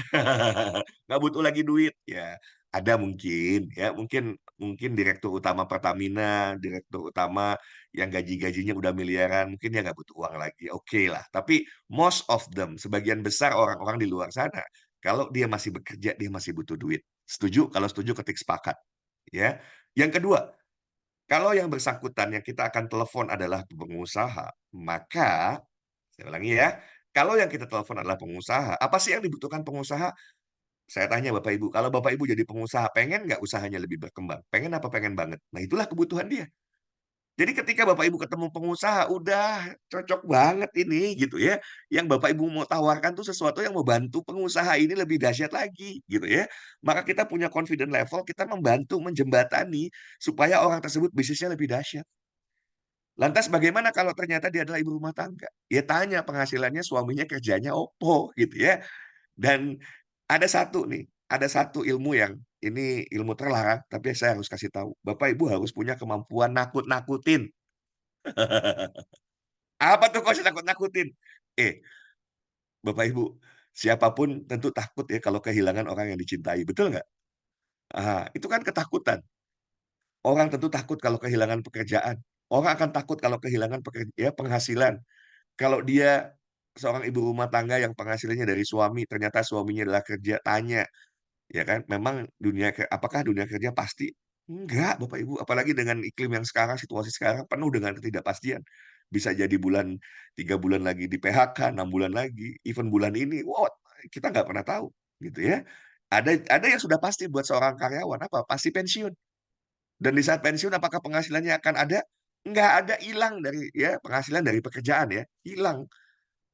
nggak butuh lagi duit. Ya, ada mungkin, ya mungkin mungkin direktur utama Pertamina, direktur utama yang gaji-gajinya udah miliaran, mungkin dia nggak butuh uang lagi. Oke lah, tapi most of them, sebagian besar orang-orang di luar sana, kalau dia masih bekerja, dia masih butuh duit. Setuju? Kalau setuju ketik sepakat. Ya. Yang kedua, kalau yang bersangkutan yang kita akan telepon adalah pengusaha, maka saya ulangi ya, kalau yang kita telepon adalah pengusaha, apa sih yang dibutuhkan pengusaha? Saya tanya Bapak Ibu, kalau Bapak Ibu jadi pengusaha, pengen nggak usahanya lebih berkembang? Pengen apa pengen banget? Nah, itulah kebutuhan dia. Jadi ketika Bapak Ibu ketemu pengusaha, udah cocok banget ini gitu ya. Yang Bapak Ibu mau tawarkan tuh sesuatu yang membantu pengusaha ini lebih dahsyat lagi gitu ya. Maka kita punya confident level, kita membantu menjembatani supaya orang tersebut bisnisnya lebih dahsyat. Lantas bagaimana kalau ternyata dia adalah ibu rumah tangga? Ya tanya penghasilannya suaminya kerjanya opo gitu ya. Dan ada satu ilmu yang ini ilmu terlarang, tapi saya harus kasih tahu. Bapak Ibu harus punya kemampuan nakut-nakutin. Apa tuh kok nakut-nakutin? Eh, Bapak Ibu, siapapun tentu takut ya kalau kehilangan orang yang dicintai, betul nggak? Itu kan ketakutan. Orang tentu takut kalau kehilangan pekerjaan. Orang akan takut kalau kehilangan penghasilan. Kalau dia seorang ibu rumah tangga yang penghasilannya dari suami, ternyata suaminya adalah kerja, tanya, ya kan, memang apakah dunia kerja pasti? Enggak, Bapak Ibu, apalagi dengan iklim yang sekarang, situasi sekarang penuh dengan ketidakpastian. Bisa jadi 3 bulan lagi di PHK, 6 bulan lagi, even bulan ini, wow, kita nggak pernah tahu, gitu ya. Ada yang sudah pasti buat seorang karyawan, apa? Pasti pensiun. Dan di saat pensiun apakah penghasilannya akan ada? Nggak ada, hilang dari ya, penghasilan dari pekerjaan ya, hilang.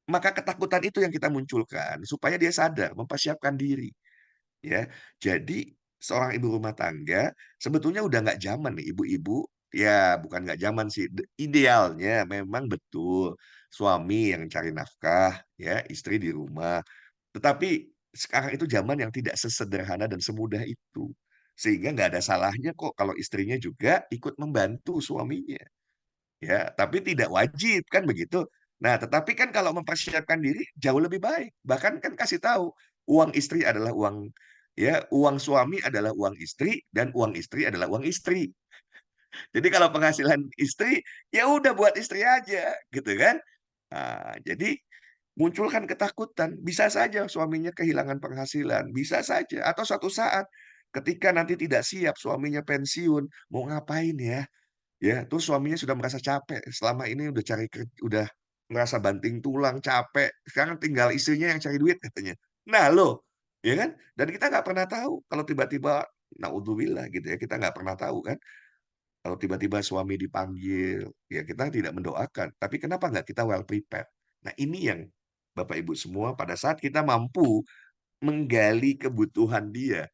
Maka ketakutan itu yang kita munculkan, supaya dia sadar, mempersiapkan diri, ya. Jadi, seorang ibu rumah tangga, sebetulnya udah nggak zaman nih ibu-ibu ya bukan nggak zaman sih, idealnya memang betul, suami yang cari nafkah, ya, istri di rumah. Tetapi, sekarang itu zaman yang tidak sesederhana dan semudah itu. Sehingga nggak ada salahnya kok kalau istrinya juga ikut membantu suaminya. Ya, tapi tidak wajib, kan begitu. Nah, tetapi kan kalau mempersiapkan diri jauh lebih baik. Bahkan kan kasih tahu, uang istri adalah uang ya, uang suami adalah uang istri dan uang istri adalah uang istri. Jadi kalau penghasilan istri, ya udah buat istri aja, gitu kan. Jadi munculkan ketakutan, bisa saja suaminya kehilangan penghasilan, bisa saja. Atau suatu saat ketika nanti tidak siap suaminya pensiun, mau ngapain ya? ya, terus suaminya sudah merasa capek, selama ini udah udah merasa banting tulang, capek, sekarang tinggal istrinya yang cari duit katanya. Nah loh, ya kan? Dan kita nggak pernah tahu kalau tiba-tiba naudzubillah gitu ya, kita nggak pernah tahu kan, kalau tiba-tiba suami dipanggil, ya kita tidak mendoakan, tapi kenapa nggak kita well prepared? Nah ini yang Bapak Ibu semua pada saat kita mampu menggali kebutuhan dia,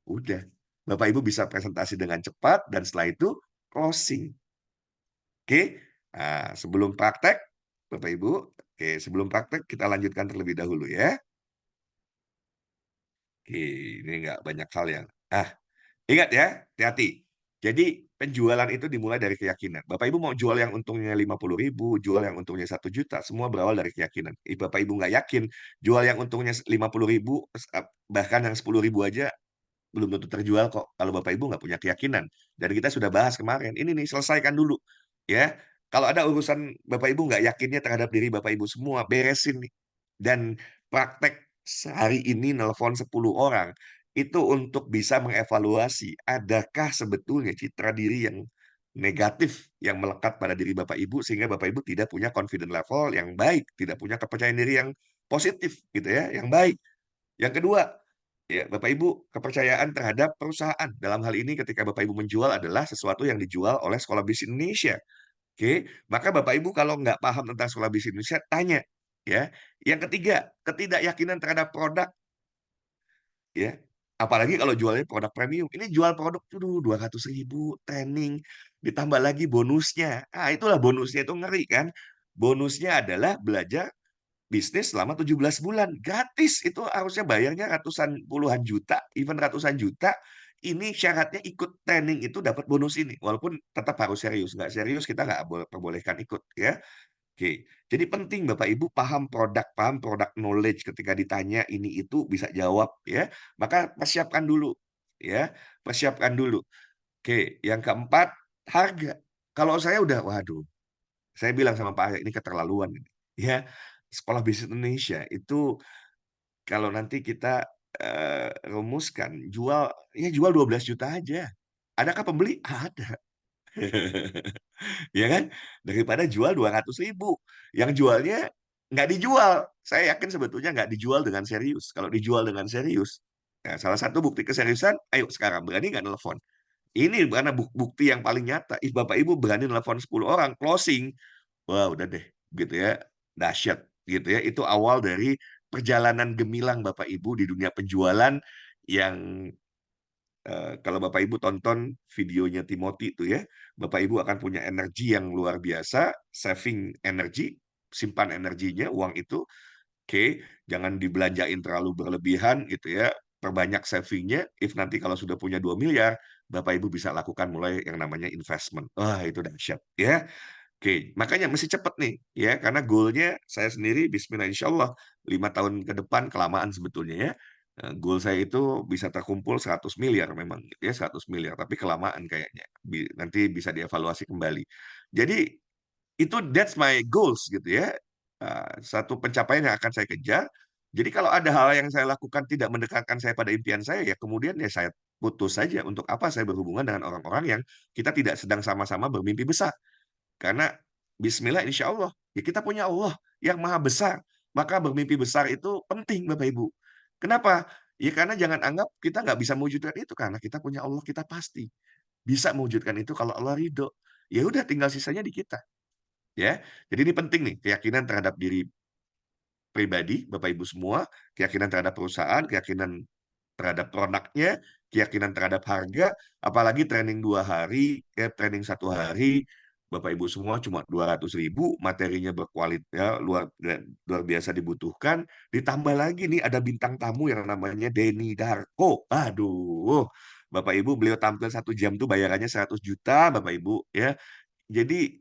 udah, Bapak Ibu bisa presentasi dengan cepat dan setelah itu closing. Oke, sebelum praktek, Bapak Ibu, oke, sebelum praktek kita lanjutkan terlebih dahulu ya. Oke, ini nggak banyak hal yang ingat ya, hati-hati. Jadi penjualan itu dimulai dari keyakinan. Bapak Ibu mau jual yang untungnya 50.000, jual yang untungnya 1 juta, semua berawal dari keyakinan. Bapak Ibu nggak yakin, jual yang untungnya 50.000, bahkan yang 10.000 aja belum tentu terjual kok kalau Bapak Ibu nggak punya keyakinan. Dan kita sudah bahas kemarin, ini nih selesaikan dulu ya. Kalau ada urusan Bapak Ibu nggak yakinnya terhadap diri Bapak Ibu semua, beresin nih. Dan praktek sehari ini nelpon 10 orang, itu untuk bisa mengevaluasi adakah sebetulnya citra diri yang negatif yang melekat pada diri Bapak Ibu sehingga Bapak Ibu tidak punya confident level yang baik, tidak punya kepercayaan diri yang positif gitu ya, yang baik. Yang kedua, ya Bapak Ibu, kepercayaan terhadap perusahaan. Dalam hal ini ketika Bapak Ibu menjual adalah sesuatu yang dijual oleh Sekolah Bisnis Indonesia. Oke, maka Bapak Ibu kalau nggak paham tentang Sekolah Bisnis Indonesia, tanya. Ya, yang ketiga, ketidakyakinan terhadap produk. Ya, apalagi kalau jualnya produk premium. Ini jual produk, 200.000 training, ditambah lagi bonusnya. Itulah bonusnya itu ngeri kan. Bonusnya adalah belajar bisnis selama 17 bulan, gratis. Itu harusnya bayarnya ratusan, puluhan juta, even ratusan juta. Ini syaratnya ikut training itu dapat bonus ini. Walaupun tetap harus serius. Nggak serius kita nggak perbolehkan ikut ya. Oke, jadi penting Bapak Ibu paham produk knowledge ketika ditanya ini itu bisa jawab ya. Maka persiapkan dulu ya, persiapkan dulu. Oke, yang keempat, harga. Kalau saya udah, waduh, saya bilang sama Pak Arya, ini keterlaluan ini. Ya, Sekolah Bisnis Indonesia itu kalau nanti kita rumuskan jual 12 juta aja. Adakah pembeli? Ada. Ya kan? Daripada jual 200.000. Yang jualnya nggak dijual. Saya yakin sebetulnya nggak dijual dengan serius. Kalau dijual dengan serius, nah salah satu bukti keseriusan, ayo sekarang berani nggak nelfon? Ini karena bukti yang paling nyata. Bapak Ibu berani nelfon 10 orang, closing. Wah, udah deh, gitu ya. Dahsyat, gitu ya. Itu awal dari perjalanan gemilang Bapak Ibu di dunia penjualan yang kalau Bapak Ibu tonton videonya Timothy itu ya, Bapak Ibu akan punya energi yang luar biasa, saving energi, simpan energinya, uang itu, oke, jangan dibelanjain terlalu berlebihan gitu ya, perbanyak savingnya, if nanti kalau sudah punya 2 miliar, Bapak Ibu bisa lakukan mulai yang namanya investment. Wah, itu dahsyat ya. Oke, makanya mesti cepet nih, ya, karena goalnya saya sendiri bismillah insyaallah 5 tahun ke depan kelamaan sebetulnya ya. Goal saya itu bisa terkumpul 100 miliar memang gitu ya, 100 miliar tapi kelamaan kayaknya. Nanti bisa dievaluasi kembali. Jadi itu that's my goals gitu ya. Satu pencapaian yang akan saya kejar. Jadi kalau ada hal yang saya lakukan tidak mendekatkan saya pada impian saya, ya kemudian ya saya putus saja. Untuk apa saya berhubungan dengan orang-orang yang kita tidak sedang sama-sama bermimpi besar. Karena bismillah insya Allah, ya kita punya Allah yang maha besar. Maka bermimpi besar itu penting Bapak Ibu. Kenapa? Ya karena jangan anggap kita nggak bisa mewujudkan itu. Karena kita punya Allah, kita pasti bisa mewujudkan itu kalau Allah ridho. Ya udah tinggal sisanya di kita. Ya, jadi ini penting nih, keyakinan terhadap diri pribadi, Bapak Ibu semua, keyakinan terhadap perusahaan, keyakinan terhadap produknya, keyakinan terhadap harga, apalagi training 2 hari, ya training 1 hari, Bapak Ibu semua cuma 200.000, materinya berkualitas ya, luar biasa dibutuhkan, ditambah lagi nih ada bintang tamu yang namanya Denny Darko. Aduh, Bapak Ibu beliau tampil 1 jam tuh bayarannya 100 juta, Bapak Ibu ya. Jadi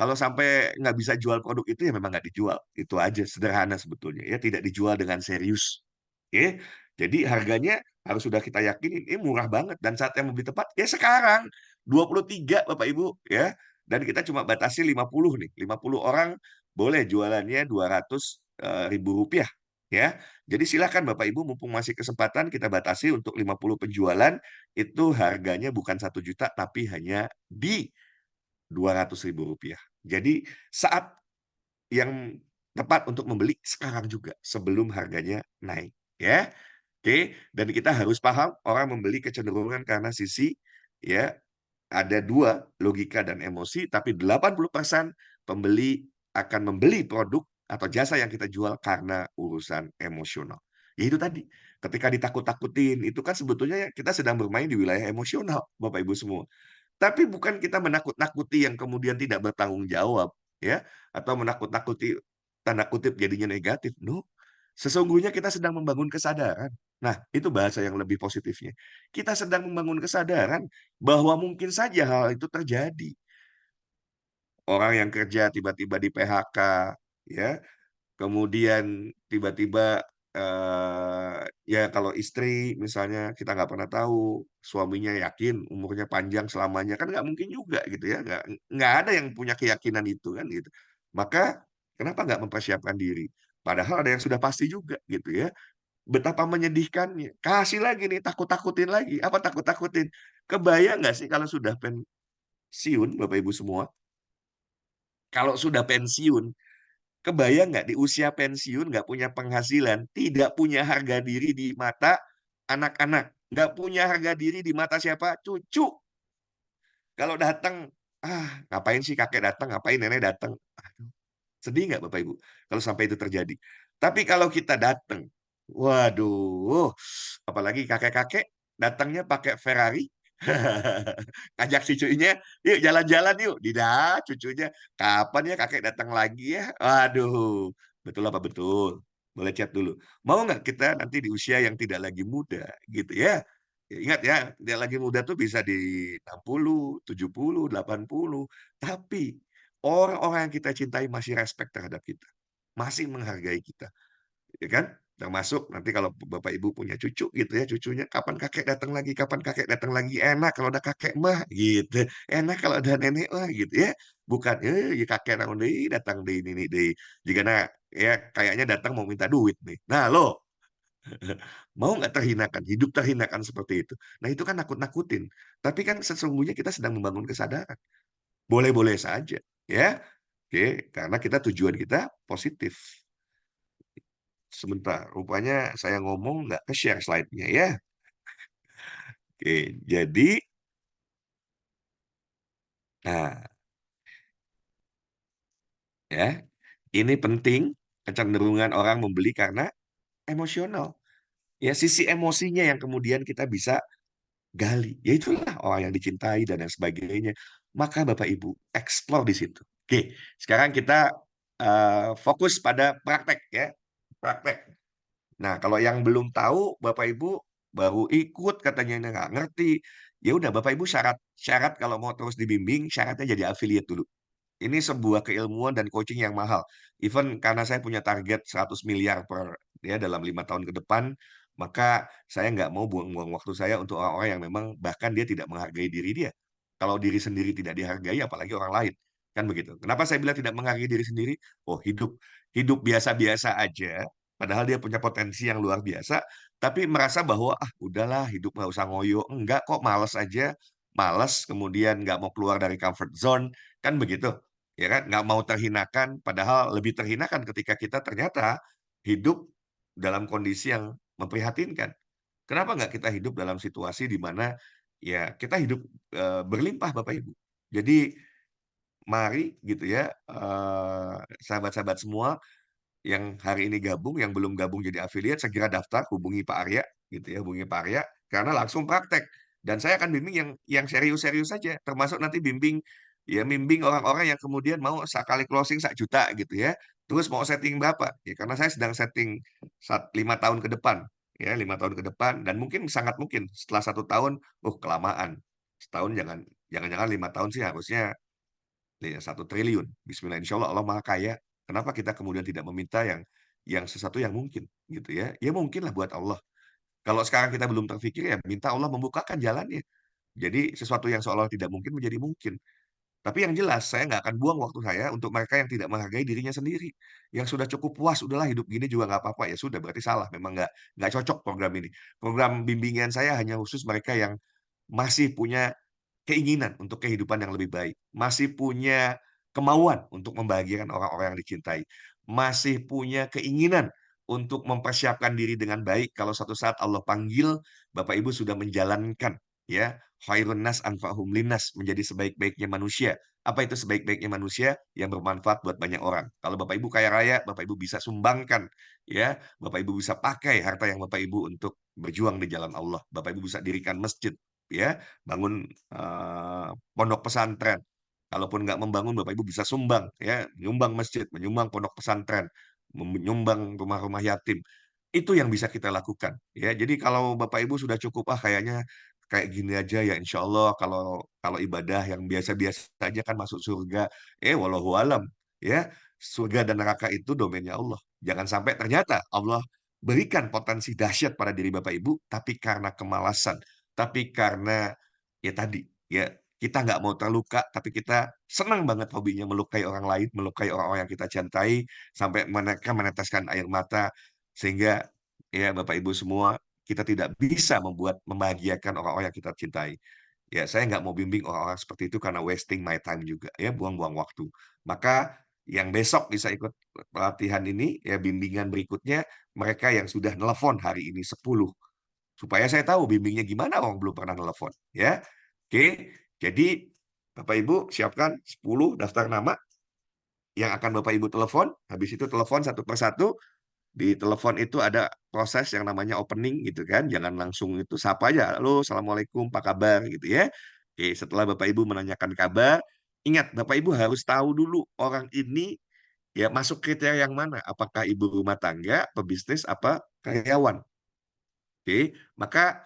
kalau sampai nggak bisa jual produk itu ya memang nggak dijual. Itu aja, sederhana sebetulnya ya, tidak dijual dengan serius. Oke, jadi harganya harus sudah kita yakinin, ini murah banget dan saat yang lebih tepat ya sekarang, 23 Bapak Ibu ya. Dan kita cuma batasi 50 nih, 50 orang boleh jualannya 200 ribu rupiah ya. Jadi silakan Bapak Ibu mumpung masih kesempatan kita batasi untuk 50 penjualan, itu harganya bukan 1 juta tapi hanya di Rp200.000. Jadi saat yang tepat untuk membeli sekarang juga, sebelum harganya naik, ya. Oke, dan kita harus paham orang membeli kecenderungan karena sisi, ya, ada 2, logika dan emosi, tapi 80% pembeli akan membeli produk atau jasa yang kita jual karena urusan emosional. Ya itu tadi, ketika ditakut-takutin, itu kan sebetulnya kita sedang bermain di wilayah emosional, Bapak Ibu semua. Tapi bukan kita menakut-nakuti yang kemudian tidak bertanggung jawab, ya, atau menakut-nakuti, tanda kutip, jadinya negatif, no. Sesungguhnya kita sedang membangun kesadaran. Nah, itu bahasa yang lebih positifnya. Kita sedang membangun kesadaran bahwa mungkin saja hal itu terjadi. Orang yang kerja tiba-tiba di-PHK, ya, kemudian tiba-tiba, ya kalau istri misalnya kita nggak pernah tahu, suaminya yakin umurnya panjang selamanya, kan nggak mungkin juga gitu ya, nggak ada yang punya keyakinan itu kan gitu. Maka kenapa nggak mempersiapkan diri? Padahal ada yang sudah pasti juga gitu ya. Betapa menyedihkannya. Kasih lagi nih, takut-takutin lagi. Apa takut-takutin? Kebayang nggak sih kalau sudah pensiun, Bapak Ibu semua? Kalau sudah pensiun, kebayang nggak di usia pensiun nggak punya penghasilan, tidak punya harga diri di mata anak-anak, nggak punya harga diri di mata siapa? Cucu. Kalau datang, ngapain sih kakek datang, ngapain nenek datang? Aduh, sedih nggak Bapak Ibu kalau sampai itu terjadi? Tapi kalau kita datang, waduh, apalagi kakek-kakek datangnya pakai Ferrari, ngajak cucunya, "Yuk jalan-jalan yuk." Tidak, cucunya, "Kapan ya kakek datang lagi ya?" Waduh, betul apa betul? Boleh chat dulu. Mau nggak kita nanti di usia yang tidak lagi muda gitu ya? Ya ingat ya, tidak lagi muda tuh bisa di 60, 70, 80, tapi orang-orang yang kita cintai masih respect terhadap kita, masih menghargai kita, ya kan? Termasuk nanti kalau Bapak Ibu punya cucu gitu ya, cucunya, "Kapan kakek datang lagi, kapan kakek datang lagi?" Enak kalau ada kakek mah, gitu. Enak kalau ada nenek mah, gitu ya. Bukan, "Ya kakek naon deui, datang deui, nini deui." Jigana ya kayaknya datang mau minta duit nih. Nah loh, mau nggak terhinakan, hidup terhinakan seperti itu. Nah itu kan nakut-nakutin, tapi kan sesungguhnya kita sedang membangun kesadaran. Boleh-boleh saja, ya. Oke, karena tujuan kita positif. Sebentar, rupanya saya ngomong nggak ke-share slide-nya ya. Oke, jadi, nah, ya, ini penting, kecenderungan orang membeli karena emosional. Ya, sisi emosinya yang kemudian kita bisa gali. Ya itulah orang yang dicintai dan yang sebagainya. Maka Bapak Ibu, explore di situ. Oke, sekarang kita fokus pada praktek ya. Praktek. Nah, kalau yang belum tahu, Bapak Ibu baru ikut katanya nggak ngerti. Ya udah Bapak Ibu syarat syarat kalau mau terus dibimbing, syaratnya jadi affiliate dulu. Ini sebuah keilmuan dan coaching yang mahal. Even karena saya punya target 100 miliar ya dalam 5 tahun ke depan, maka saya nggak mau buang-buang waktu saya untuk orang-orang yang memang bahkan dia tidak menghargai diri dia. Kalau diri sendiri tidak dihargai, apalagi orang lain. Kan begitu. Kenapa saya bilang tidak menghargai diri sendiri? Oh, hidup hidup biasa-biasa aja, padahal dia punya potensi yang luar biasa, tapi merasa bahwa, udahlah hidup nggak usah ngoyo. Enggak kok, males aja. Males, kemudian nggak mau keluar dari comfort zone, kan begitu. Ya kan? Nggak mau terhinakan, padahal lebih terhinakan ketika kita ternyata hidup dalam kondisi yang memprihatinkan. Kenapa nggak kita hidup dalam situasi di mana ya kita hidup berlimpah Bapak Ibu. Jadi mari gitu ya, sahabat-sahabat semua yang hari ini gabung, yang belum gabung jadi affiliate segera daftar, hubungi Pak Arya gitu ya, hubungi Pak Arya karena langsung praktek. Dan saya akan bimbing yang serius-serius saja, termasuk nanti bimbing orang-orang yang kemudian mau sekali closing 1 juta gitu ya. Terus mau setting berapa? Ya karena saya sedang setting 5 tahun ke depan ya, 5 tahun ke depan dan mungkin sangat mungkin setelah 1 tahun, kelamaan. Setahun jangan-jangan 5 tahun sih harusnya ya 1 triliun. Bismillah, insya Allah Allah Maha Kaya. Kenapa kita kemudian tidak meminta yang sesuatu yang mungkin gitu ya? Ya mungkin lah buat Allah. Kalau sekarang kita belum terfikir ya minta Allah membukakan jalannya. Jadi sesuatu yang seolah tidak mungkin menjadi mungkin. Tapi yang jelas saya nggak akan buang waktu saya untuk mereka yang tidak menghargai dirinya sendiri. Yang sudah cukup puas, udahlah hidup gini juga nggak apa-apa, ya sudah berarti salah, memang nggak cocok program ini. Program bimbingan saya hanya khusus mereka yang masih punya keinginan untuk kehidupan yang lebih baik, masih punya kemauan untuk membahagiakan orang-orang yang dicintai, masih punya keinginan untuk mempersiapkan diri dengan baik kalau suatu saat Allah panggil, Bapak Ibu sudah menjalankan ya, khairun nas anfa'hum linnas, menjadi sebaik-baiknya manusia. Apa itu sebaik-baiknya manusia? Yang bermanfaat buat banyak orang. Kalau Bapak Ibu kaya raya, Bapak Ibu bisa sumbangkan ya, Bapak Ibu bisa pakai harta yang Bapak Ibu untuk berjuang di jalan Allah. Bapak Ibu bisa dirikan masjid ya, bangun pondok pesantren. Kalaupun nggak membangun, Bapak Ibu bisa sumbang, ya, menyumbang masjid, menyumbang pondok pesantren, menyumbang rumah-rumah yatim. Itu yang bisa kita lakukan, ya. Jadi kalau Bapak Ibu sudah cukup, kayaknya kayak gini aja ya, insya Allah kalau kalau ibadah yang biasa-biasa aja kan masuk surga. Wallahu alam, ya. Surga dan neraka itu domainnya Allah. Jangan sampai ternyata Allah berikan potensi dahsyat pada diri Bapak Ibu, tapi karena kemalasan, tapi karena ya tadi, ya kita nggak mau terluka, tapi kita senang banget hobinya melukai orang lain, melukai orang-orang yang kita cintai, sampai mereka meneteskan air mata, sehingga ya Bapak Ibu semua, kita tidak bisa membahagiakan orang-orang yang kita cintai. Ya, saya nggak mau bimbing orang-orang seperti itu karena wasting my time juga, ya buang-buang waktu. Maka yang besok bisa ikut pelatihan ini, ya bimbingan berikutnya, mereka yang sudah nelfon hari ini 10 supaya saya tahu bimbingnya gimana, orang belum pernah telepon, ya. Oke, jadi Bapak Ibu siapkan 10 daftar nama yang akan Bapak Ibu telepon, habis itu telepon satu persatu, di telepon itu ada proses yang namanya opening gitu kan, jangan langsung itu sapa aja, "Halo, assalamualaikum, apa kabar?" gitu ya. Oke, setelah Bapak Ibu menanyakan kabar, ingat Bapak Ibu harus tahu dulu orang ini ya masuk kriteria yang mana, apakah ibu rumah tangga, pebisnis, apa karyawan. Oke, maka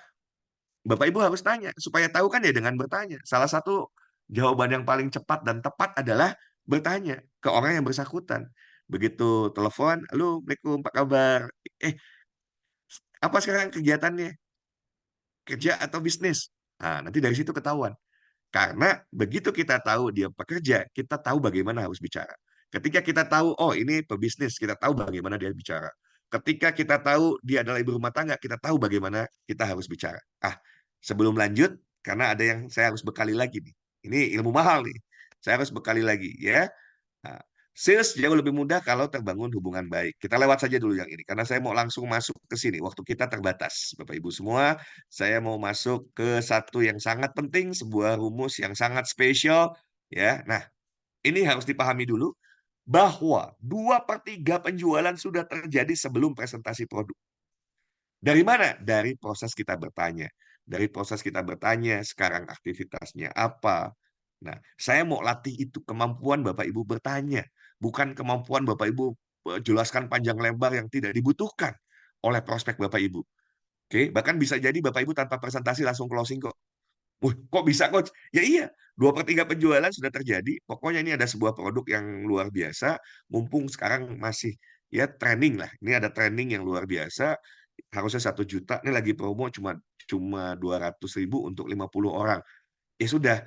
Bapak Ibu harus tanya, supaya tahu kan ya dengan bertanya. Salah satu jawaban yang paling cepat dan tepat adalah bertanya ke orang yang bersangkutan. Begitu telepon, "Halo, Assalamualaikum, apa kabar? Eh, apa sekarang kegiatannya? Kerja atau bisnis?" Nah, nanti dari situ ketahuan. Karena begitu kita tahu dia pekerja, kita tahu bagaimana harus bicara. Ketika kita tahu, oh ini pebisnis, kita tahu bagaimana dia bicara. Ketika kita tahu dia adalah ibu rumah tangga, kita tahu bagaimana kita harus bicara. Sebelum lanjut, karena ada yang saya harus bekali lagi nih. Ini ilmu mahal nih. Saya harus bekali lagi ya. Nah, sales jauh lebih mudah kalau terbangun hubungan baik. Kita lewat saja dulu yang ini, karena saya mau langsung masuk ke sini. Waktu kita terbatas, Bapak Ibu semua. Saya mau masuk ke satu yang sangat penting, sebuah rumus yang sangat spesial. Ya, nah ini harus dipahami dulu bahwa 2/3 penjualan sudah terjadi sebelum presentasi produk. Dari mana? Dari proses kita bertanya. Dari proses kita bertanya, sekarang aktivitasnya apa? Nah, saya mau latih itu kemampuan Bapak Ibu bertanya, bukan kemampuan Bapak Ibu jelaskan panjang lebar yang tidak dibutuhkan oleh prospek Bapak Ibu. Oke, bahkan bisa jadi Bapak Ibu tanpa presentasi langsung closing kok. Wih, kok bisa coach? Ya iya, 2/3 penjualan sudah terjadi. Pokoknya ini ada sebuah produk yang luar biasa, mumpung sekarang masih ya trending lah. Ini ada trending yang luar biasa, harusnya 1 juta, ini lagi promo cuma cuma 200.000 untuk 50 orang. Ya sudah,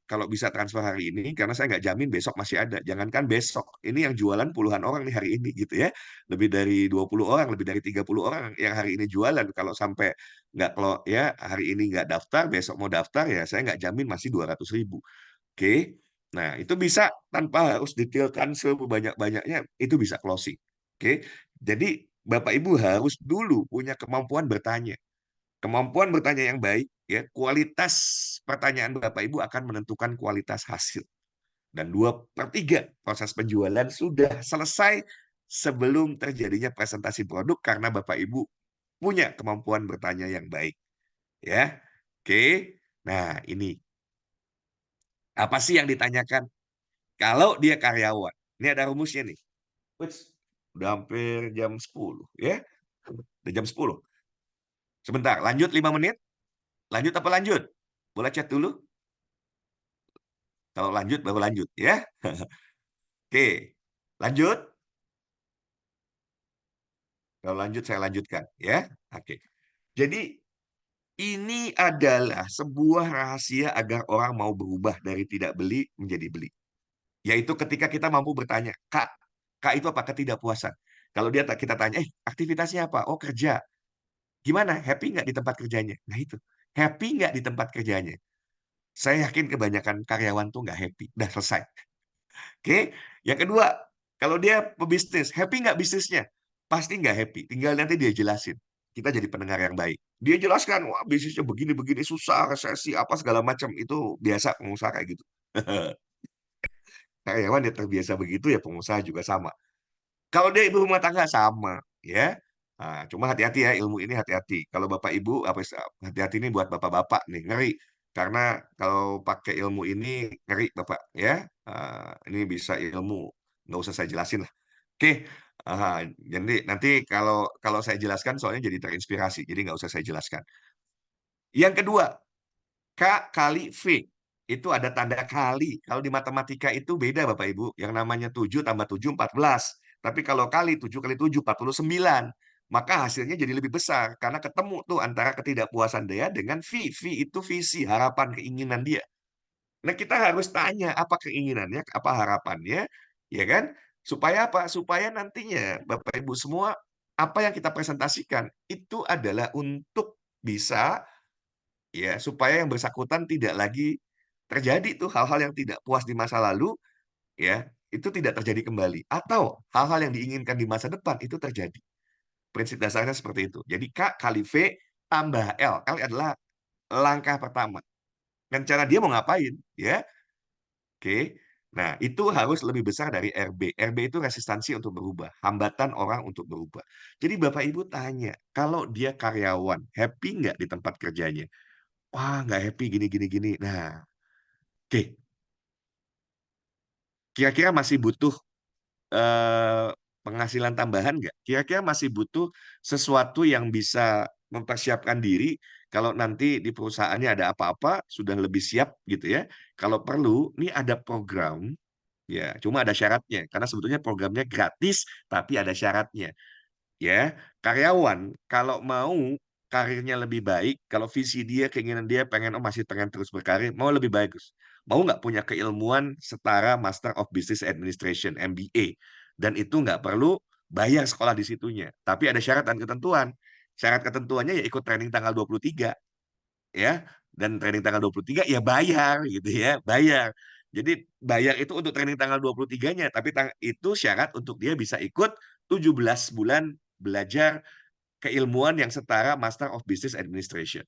kalau bisa transfer hari ini, karena saya nggak jamin besok masih ada. Jangankan besok, ini yang jualan puluhan orang nih hari ini gitu ya. Lebih dari 20 orang, lebih dari 30 orang yang hari ini jualan. Kalau sampai nggak kalau ya hari ini nggak daftar, besok mau daftar ya saya nggak jamin masih 200.000. Oke. Nah, itu bisa tanpa harus detailkan sebanyak-banyaknya, itu bisa closing. Oke. Jadi Bapak Ibu harus dulu punya kemampuan bertanya. Kemampuan bertanya yang baik, ya, kualitas pertanyaan Bapak Ibu akan menentukan kualitas hasil. Dan 2/3 proses penjualan sudah selesai sebelum terjadinya presentasi produk karena Bapak Ibu punya kemampuan bertanya yang baik. Ya, oke. Nah, ini apa sih yang ditanyakan? Kalau dia karyawan, ini ada rumusnya nih. Wits, udah hampir jam 10 ya. Udah jam 10. Sebentar, lanjut 5 menit. Lanjut apa lanjut? Boleh chat dulu? Kalau lanjut baru lanjut ya. Oke, lanjut. Kalau lanjut saya lanjutkan ya. Oke. Jadi Ini adalah sebuah rahasia agar orang mau berubah dari tidak beli menjadi beli. Yaitu ketika kita mampu bertanya, Kak, Kak itu apa? Ketidakpuasan. Kalau kita tanya, aktivitasnya apa? Oh, kerja. Gimana? Happy nggak di tempat kerjanya? Nah itu, happy nggak di tempat kerjanya? Saya yakin kebanyakan karyawan tuh nggak happy. Udah selesai. Oke, yang kedua, kalau dia pebisnis, happy nggak bisnisnya? Pasti nggak happy. Tinggal nanti dia jelasin. Kita jadi pendengar yang baik. Dia jelaskan, wah bisnisnya begini-begini susah, resesi apa segala macam. Itu biasa pengusaha kayak gitu. Karyawan dia terbiasa begitu ya pengusaha juga sama. Kalau dia ibu rumah tangga sama, ya. Nah, cuma hati-hati ya ilmu ini hati-hati. Kalau bapak ibu apa hati-hati ini buat bapak-bapak nih ngeri. Karena kalau pakai ilmu ini ngeri bapak ya. Ini bisa ilmu nggak usah saya jelasin lah. Oke. Jadi nanti kalau kalau saya jelaskan soalnya jadi terinspirasi. Jadi nggak usah saya jelaskan. Yang kedua, K kali V. Itu ada tanda kali. Kalau di matematika itu beda Bapak Ibu. Yang namanya 7 tambah 7, 14. Tapi kalau kali 7 kali 7, 49. Maka hasilnya jadi lebih besar. Karena ketemu tuh antara ketidakpuasan dia dengan V. V itu visi, harapan, keinginan dia. Nah kita harus tanya apa keinginannya, apa harapannya. Ya kan? Supaya apa? Supaya nantinya Bapak Ibu semua, apa yang kita presentasikan itu adalah untuk bisa ya supaya yang bersangkutan tidak lagi terjadi tuh hal-hal yang tidak puas di masa lalu ya itu tidak terjadi kembali atau hal-hal yang diinginkan di masa depan itu terjadi. Prinsip dasarnya seperti itu. Jadi K kali V tambah L. L adalah langkah pertama. Rencana dia mau ngapain ya. Oke. Nah, itu harus lebih besar dari RB. RB itu resistansi untuk berubah, hambatan orang untuk berubah. Jadi Bapak Ibu tanya, kalau dia karyawan, happy nggak di tempat kerjanya? Wah, nggak happy gini gini gini. Nah, oke, kira-kira masih butuh penghasilan tambahan nggak? Kira-kira masih butuh sesuatu yang bisa mempersiapkan diri kalau nanti di perusahaannya ada apa-apa sudah lebih siap gitu ya. Kalau perlu, ini ada program ya, cuma ada syaratnya karena sebetulnya programnya gratis tapi ada syaratnya. Ya, karyawan kalau mau karirnya lebih baik, kalau visi dia, keinginan dia pengen masih pengen terus berkarir, mau lebih bagus. Mau nggak punya keilmuan setara Master of Business Administration (MBA) dan itu nggak perlu bayar sekolah di situnya, tapi ada syarat dan ketentuan. Syarat ketentuannya ya ikut training tanggal 23 ya, dan training tanggal 23 ya bayar gitu ya, bayar. Jadi bayar itu untuk training tanggal 23-nya, tapi itu syarat untuk dia bisa ikut 17 bulan belajar keilmuan yang setara Master of Business Administration.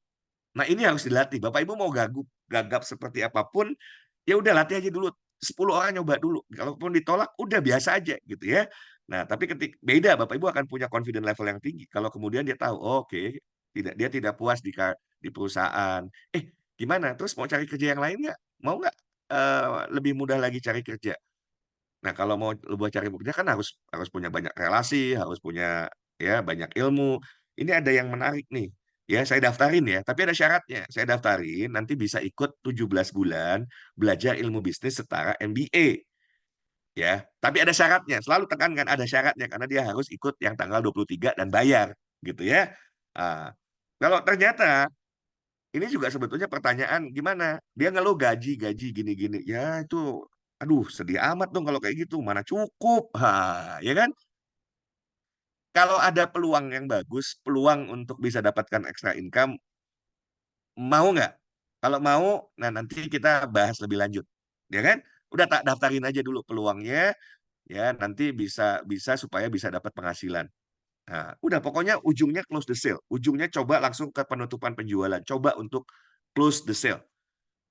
Nah, ini harus dilatih. Bapak Ibu mau gagap seperti apapun, ya udah latih aja dulu. 10 orang nyoba dulu. Kalaupun ditolak, udah biasa aja gitu ya. Nah, tapi beda Bapak Ibu akan punya confident level yang tinggi. Kalau kemudian dia tahu, oh, oke, dia tidak puas di perusahaan. Gimana? Terus mau cari kerja yang lain nggak? Mau nggak lebih mudah lagi cari kerja? Nah, kalau mau buat cari kerja kan harus harus punya banyak relasi, harus punya ya banyak ilmu. Ini ada yang menarik nih. Ya, saya daftarin ya, tapi ada syaratnya. Saya daftarin nanti bisa ikut 17 bulan belajar ilmu bisnis setara MBA. Ya, tapi ada syaratnya. Selalu tekankan ada syaratnya karena dia harus ikut yang tanggal 23 dan bayar gitu ya. Ah, kalau ternyata ini juga sebetulnya pertanyaan gimana? Dia ngeluh gaji gini-gini. Ya itu, aduh sedih amat dong kalau kayak gitu. Mana cukup? Ya kan? Kalau ada peluang yang bagus, peluang untuk bisa dapatkan extra income, mau nggak? Kalau mau, nah nanti kita bahas lebih lanjut. Ya kan? Udah tak daftarin aja dulu peluangnya, ya nanti bisa bisa supaya bisa dapat penghasilan. Nah, udah pokoknya ujungnya close the sale. Ujungnya coba langsung ke penutupan penjualan. Coba untuk close the sale.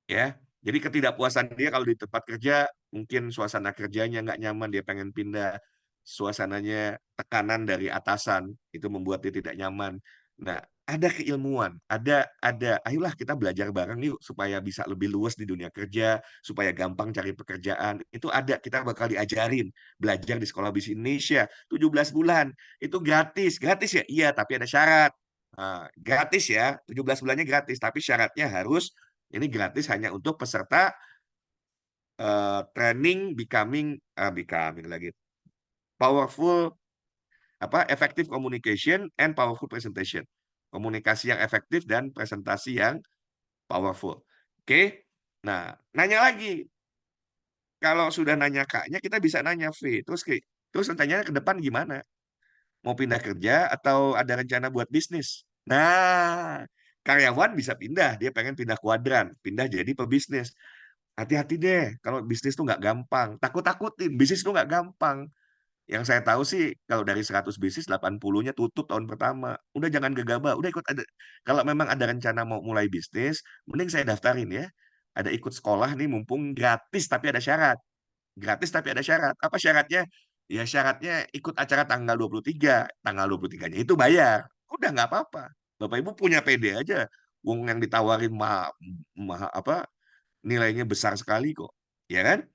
Ya, jadi ketidakpuasan dia kalau di tempat kerja mungkin suasana kerjanya nggak nyaman, dia pengen pindah, suasananya tekanan dari atasan itu membuat dia tidak nyaman. Nah, ada keilmuan, ayolah kita belajar bareng yuk supaya bisa lebih luas di dunia kerja, supaya gampang cari pekerjaan. Itu ada, kita bakal diajarin belajar di Sekolah Bisnis Indonesia 17 bulan. Itu gratis, gratis ya? Iya, tapi ada syarat. Nah, gratis ya, 17 bulannya gratis, tapi syaratnya harus ini gratis hanya untuk peserta training becoming lagi powerful effective communication and powerful presentation. komunikasi yang efektif dan presentasi yang powerful. Oke? Nah, nanya lagi. Kalau sudah nanya K-nya, kita bisa nanya V. Terus rencananya ke depan gimana? Mau pindah kerja atau ada rencana buat bisnis? Nah, karyawan bisa pindah. Dia pengen pindah kuadran, pindah jadi pebisnis. Hati-hati deh, kalau bisnis tuh nggak gampang. Takut-takutin, bisnis tuh nggak gampang. Yang saya tahu sih, kalau dari 100 bisnis, 80-nya tutup tahun pertama. Udah jangan gegabah, udah ikut ada. Kalau memang ada rencana mau mulai bisnis, mending saya daftarin ya. Ada ikut sekolah nih, mumpung gratis tapi ada syarat. Gratis tapi ada syarat. Apa syaratnya? Ya syaratnya ikut acara tanggal 23. Tanggal 23-nya itu bayar. Udah nggak apa-apa. Bapak Ibu punya PD aja. Wong yang ditawarin apa nilainya besar sekali kok. Ya kan?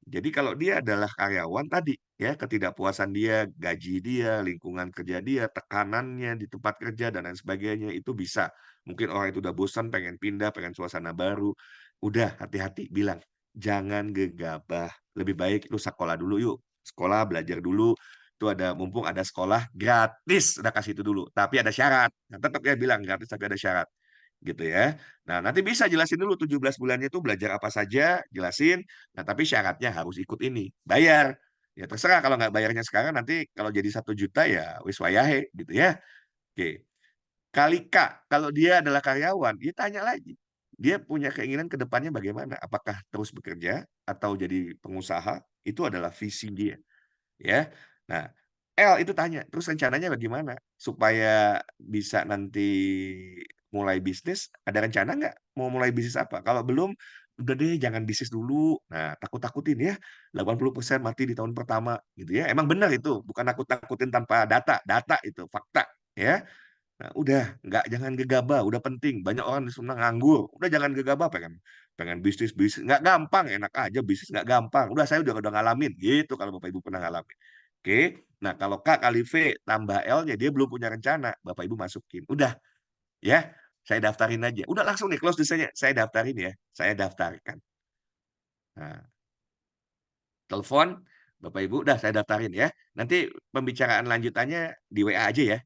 Jadi kalau dia adalah karyawan tadi, ya ketidakpuasan dia, gaji dia, lingkungan kerja dia, tekanannya di tempat kerja dan lain sebagainya itu bisa. Mungkin orang itu udah bosan, pengen pindah, pengen suasana baru. Udah hati-hati bilang, jangan gegabah. Lebih baik lu sekolah dulu yuk. Sekolah belajar dulu. Itu ada mumpung ada sekolah gratis, udah kasih itu dulu. Tapi ada syarat. Nah, tetap dia bilang gratis tapi ada syarat gitu ya. Nah, nanti bisa jelasin dulu 17 bulannya itu belajar apa saja, jelasin. Nah, tapi syaratnya harus ikut ini, bayar. Ya terserah kalau nggak bayarnya sekarang nanti kalau jadi 1 juta ya wis wayahe gitu ya. Oke. Kali K, kalau dia adalah karyawan, dia tanya lagi. Dia punya keinginan ke depannya bagaimana? Apakah terus bekerja atau jadi pengusaha? Itu adalah visi dia ya. Nah, L itu tanya, terus rencananya bagaimana supaya bisa nanti mulai bisnis? Ada rencana nggak mau mulai bisnis apa? Kalau belum, udah deh jangan bisnis dulu. Nah, takut-takutin ya, 80% mati di tahun pertama gitu ya. Emang benar itu, bukan nakut-nakutin tanpa data, data itu fakta ya. Nah, udah nggak jangan gegabah, udah penting. Banyak orang di sana nganggur, udah jangan gegabah pengen pengen bisnis bisnis nggak gampang, enak aja bisnis nggak gampang. Udah saya udah ngalamin gitu kalau Bapak Ibu pernah ngalamin. Oke, nah kalau K kali V tambah L-nya dia belum punya rencana, Bapak Ibu masukin. Udah ya, saya daftarin aja. Udah langsung nih close desainnya, saya daftarin ya, saya daftarkan. Nah, telepon Bapak Ibu, udah saya daftarin ya. Nanti pembicaraan lanjutannya di WA aja ya.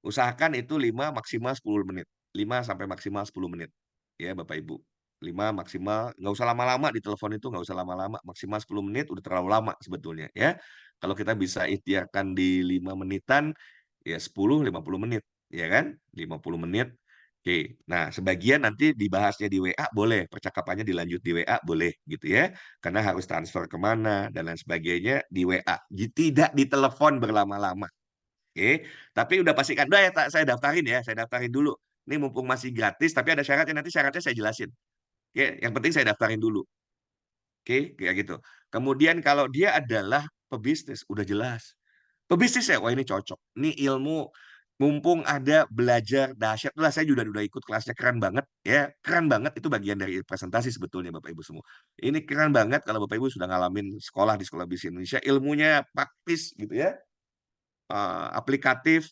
Usahakan itu 5 maksimal 10 menit. 5 sampai maksimal 10 menit. Ya, Bapak Ibu. 5 maksimal, nggak usah lama-lama di telepon itu, nggak usah lama-lama. Maksimal 10 menit udah terlalu lama sebetulnya ya. Kalau kita bisa ikhtiarkan di 5 menitan, ya 10, 50 menit. Ya kan? 50 menit. Oke. Nah, sebagian nanti dibahasnya di WA boleh. Percakapannya dilanjut di WA boleh gitu ya. Karena harus transfer kemana dan lain sebagainya di WA. Tidak di telepon berlama-lama. Oke, tapi udah pastikan, udah ya saya daftarin ya, saya daftarin dulu. Ini mumpung masih gratis, tapi ada syaratnya, nanti syaratnya saya jelasin. Oke, yang penting saya daftarin dulu. Oke, kayak gitu. Kemudian kalau dia adalah pebisnis, udah jelas. Pebisnis ya, wah ini cocok. Ini ilmu, mumpung ada belajar dahsyat lah, saya juga udah ikut kelasnya keren banget ya, keren banget itu bagian dari presentasi sebetulnya Bapak Ibu semua. Ini keren banget kalau Bapak Ibu sudah ngalamin sekolah di Sekolah Bisnis Indonesia, ilmunya praktis gitu ya, aplikatif.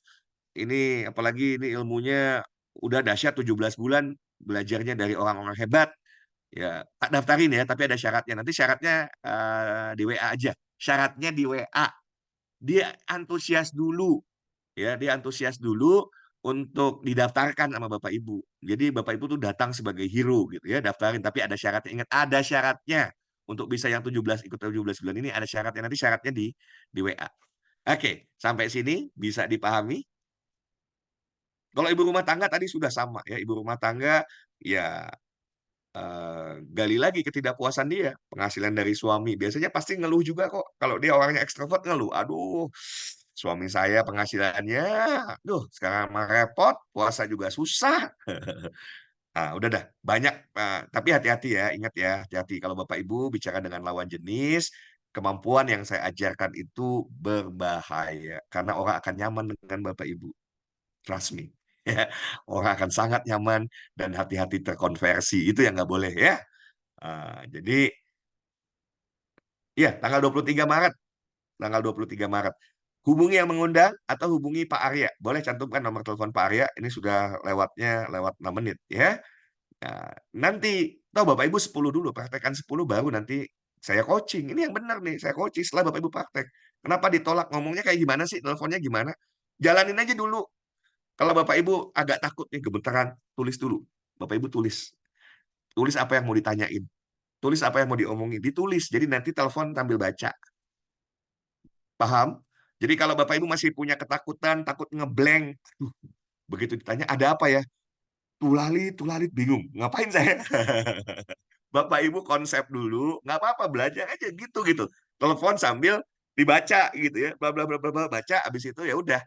Ini apalagi ini ilmunya udah dahsyat 17 bulan belajarnya dari orang-orang hebat. Ya, tak daftarin ya, tapi ada syaratnya. Nanti syaratnya di WA aja. Syaratnya di WA. Dia antusias dulu, ya, dia antusias dulu untuk didaftarkan sama Bapak Ibu. Jadi Bapak Ibu tuh datang sebagai hero gitu ya, daftarin. Tapi ada syaratnya. Ingat, ada syaratnya. Untuk bisa yang 17 ikut 17 bulan ini ada syaratnya. Nanti syaratnya di WA. Oke, sampai sini bisa dipahami? Kalau ibu rumah tangga tadi sudah sama ya, ibu rumah tangga ya gali lagi ketidakpuasan dia, penghasilan dari suami. Biasanya pasti ngeluh juga kok. Kalau dia orangnya ekstrovert ngeluh, aduh suami saya penghasilannya, duh sekarang mah repot, puasa juga susah. Ah, udah dah banyak, tapi hati-hati ya, ingat ya, hati-hati kalau Bapak Ibu bicara dengan lawan jenis, kemampuan yang saya ajarkan itu berbahaya karena orang akan nyaman dengan Bapak Ibu. Trust me. Ya, orang akan sangat nyaman dan hati-hati terkonversi. Itu yang nggak boleh ya. Jadi, ya tanggal 23 Maret. Tanggal 23 Maret. Hubungi yang mengundang atau hubungi Pak Arya. Boleh cantumkan nomor telepon Pak Arya. Ini sudah lewat 6 menit ya. Nah, nanti, tahu Bapak Ibu 10 dulu. Praktekkan 10 baru nanti saya coaching. Ini yang benar nih. Saya coaching setelah Bapak Ibu praktek. Kenapa ditolak? Ngomongnya kayak gimana sih? Teleponnya gimana? Jalanin aja dulu. Kalau Bapak Ibu agak takut nih gemetaran, tulis dulu. Bapak Ibu tulis. Tulis apa yang mau ditanyain. Tulis apa yang mau diomongin. Ditulis. Jadi nanti telepon sambil baca. Paham? Jadi kalau Bapak Ibu masih punya ketakutan, takut ngeblank, begitu ditanya ada apa ya? Tulalit, tulalit, bingung. Ngapain saya? Bapak Ibu konsep dulu, nggak apa-apa belajar aja gitu gitu. Telepon sambil dibaca gitu ya, bla bla bla bla bla, baca. Abis itu ya udah.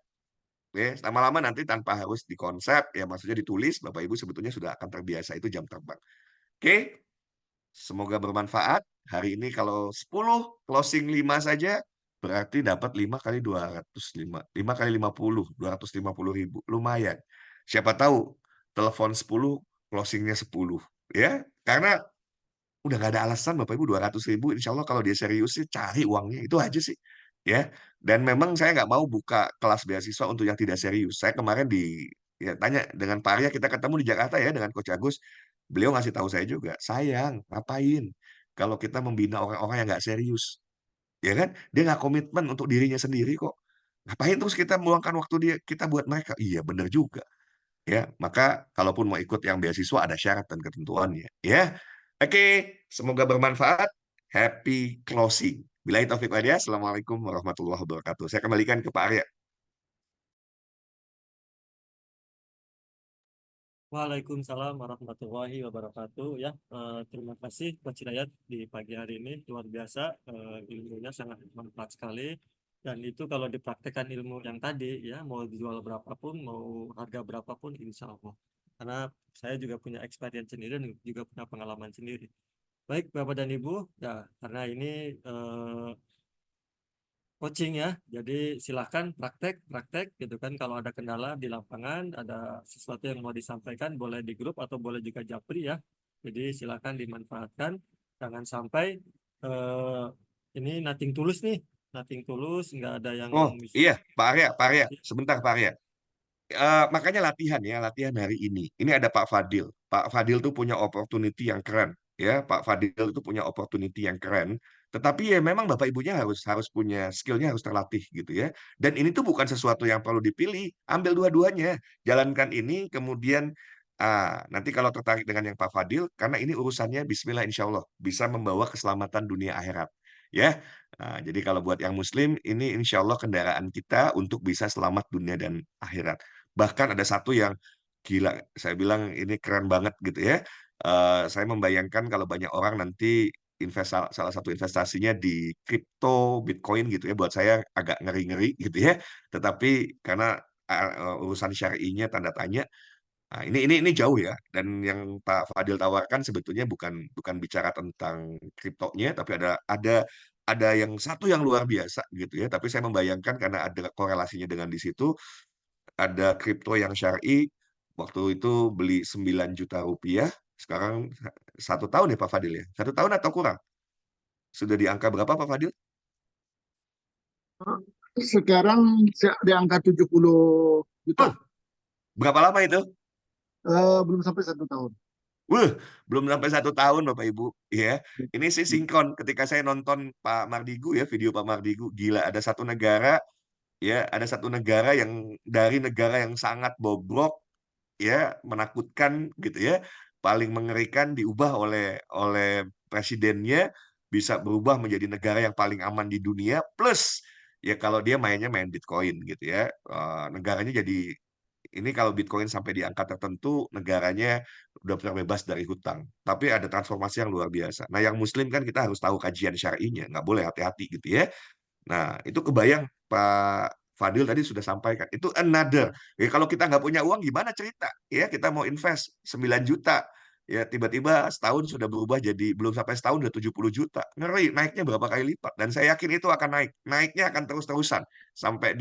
Ya, lama-lama nanti tanpa harus dikonsep, ya maksudnya ditulis, Bapak Ibu sebetulnya sudah akan terbiasa itu jam terbang. Oke, semoga bermanfaat. Hari ini kalau 10 closing 5 saja, berarti dapat 5 kali 205, 5 kali 50, 250 ribu. Lumayan. Siapa tahu telepon 10, closingnya 10. Ya, karena udah nggak ada alasan Bapak Ibu 200 ribu. Insya Allah kalau dia serius sih cari uangnya. Itu aja sih. Ya, dan memang saya nggak mau buka kelas beasiswa untuk yang tidak serius. Saya kemarin ya, tanya dengan Pak Arya, kita ketemu di Jakarta ya dengan Coach Agus. Beliau ngasih tahu saya juga, sayang, ngapain kalau kita membina orang-orang yang nggak serius, ya kan? Dia nggak komitmen untuk dirinya sendiri kok. Ngapain terus kita meluangkan waktu kita buat mereka? Iya, bener juga. Ya, maka kalaupun mau ikut yang beasiswa ada syarat dan ketentuannya. Ya, oke. Semoga bermanfaat. Happy closing. Billahi taufik wal hidayah. Assalamualaikum warahmatullahi wabarakatuh. Saya kembalikan ke Pak Arya. Waalaikumsalam warahmatullahi wabarakatuh. Ya, terima kasih Coach Hidayat di pagi hari ini luar biasa, ilmunya sangat bermanfaat sekali. Dan itu kalau dipraktekkan ilmu yang tadi ya, mau dijual berapapun, mau harga berapapun, insya Allah. Karena saya juga punya experience sendiri dan juga punya pengalaman sendiri. Baik Bapak dan Ibu, ya karena ini coaching ya. Jadi silahkan praktek gitu kan. Kalau ada kendala di lapangan, ada sesuatu yang mau disampaikan, boleh di grup atau boleh juga japri ya. Jadi silahkan dimanfaatkan. Jangan sampai eh, ini nothing tulus nih, nothing tulus, nggak ada yang Oh bisa. iya, Pak Arya, sebentar Pak Arya. Makanya latihan ya, latihan hari ini. Ini ada Pak Fadil. Pak Fadil tuh punya opportunity yang keren, ya. Pak Fadil itu punya opportunity yang keren. Tetapi ya memang Bapak Ibunya harus harus punya skillnya harus terlatih gitu ya. Dan ini tuh bukan sesuatu yang perlu dipilih. Ambil dua-duanya, jalankan ini, kemudian nanti kalau tertarik dengan yang Pak Fadil, karena ini urusannya Bismillah Insya Allah bisa membawa keselamatan dunia akhirat. Ya, jadi kalau buat yang Muslim ini Insya Allah kendaraan kita untuk bisa selamat dunia dan akhirat. Bahkan ada satu yang gila, saya bilang ini keren banget gitu ya. Saya membayangkan kalau banyak orang nanti salah satu investasinya di kripto, Bitcoin gitu ya, buat saya agak ngeri-ngeri gitu ya. Tetapi karena urusan syar'inya tanda tanya, nah, ini jauh ya. Dan yang Pak Fadil tawarkan sebetulnya bukan bukan bicara tentang kriptonya, tapi ada yang satu yang luar biasa gitu ya. Tapi saya membayangkan karena ada korelasinya dengan di situ ada kripto yang syar'i, waktu itu beli 9 juta rupiah, sekarang 1 tahun ya Pak Fadil ya? 1 tahun atau kurang? Sudah di angka berapa Pak Fadil? Sekarang di angka 70 juta. Oh, berapa lama itu? Belum sampai 1 tahun. Wuh, belum sampai 1 tahun Bapak Ibu. Ya, ini sih sinkron. Ketika saya nonton Pak Mardigu ya, video Pak Mardigu, gila ada satu negara yang dari negara yang sangat bobrok ya, menakutkan gitu ya, paling mengerikan diubah oleh presidennya bisa berubah menjadi negara yang paling aman di dunia plus ya kalau dia mainnya main Bitcoin gitu ya. Negaranya jadi ini kalau Bitcoin sampai di angka tertentu negaranya udah terbebas dari hutang. Tapi ada transformasi yang luar biasa. Nah, yang Muslim kan kita harus tahu kajian syar'inya, nggak boleh hati-hati gitu ya. Nah, itu kebayang Pak Fadil tadi sudah sampaikan. Itu another. Ya, kalau kita nggak punya uang gimana cerita? Ya, kita mau invest 9 juta. Ya, tiba-tiba setahun sudah berubah jadi belum sampai setahun udah 70 juta. Ngeri, naiknya berapa kali lipat. Dan saya yakin itu akan naik. Naiknya akan terus-terusan. Sampai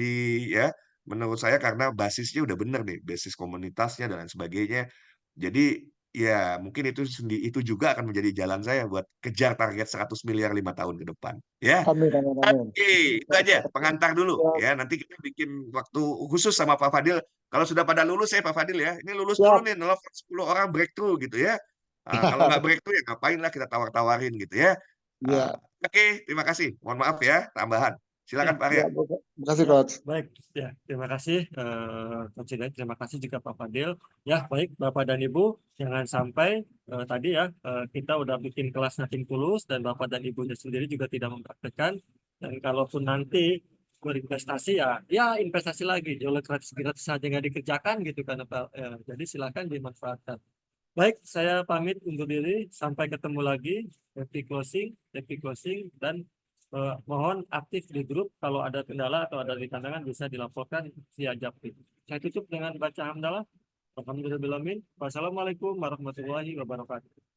ya, menurut saya karena basisnya udah bener nih. Basis komunitasnya dan lain sebagainya. Jadi, ya mungkin itu juga akan menjadi jalan saya buat kejar target 100 miliar 5 tahun ke depan. Ya, Amin, amin, amin. oke, itu aja pengantar dulu Siap, ya. Nanti kita bikin waktu khusus sama Pak Fadil. Kalau sudah pada lulus ya Pak Fadil ya. Ini lulus dulu siap. nih, nelfon 10 orang breakthrough gitu ya. Kalau nggak breakthrough ya ngapain lah kita tawar-tawarin gitu ya. Ah, Ya, oke, terima kasih. Mohon maaf ya tambahan. Silakan Pak Ya, Arya. terima kasih Ya, Coach. baik. Ya, terima kasih Coach Hidayat. Terima kasih juga Pak Fadil. Ya, baik Bapak dan Ibu, jangan sampai tadi ya kita udah bikin kelas nothing tulus dan Bapak dan Ibunya sendiri juga tidak mempraktekkan. Dan kalaupun nanti berinvestasi ya investasi lagi. Jual gratis saja nggak dikerjakan gitu kan Pak. Jadi silakan dimanfaatkan. Baik, saya pamit undur diri. Sampai ketemu lagi. Happy closing, dan mohon aktif di grup. Kalau ada kendala atau ada tantangan bisa dilaporkan via Japri. Saya tutup dengan baca hamdalah. Alhamdulillahirobbilalamin. Wassalamualaikum warahmatullahi wabarakatuh.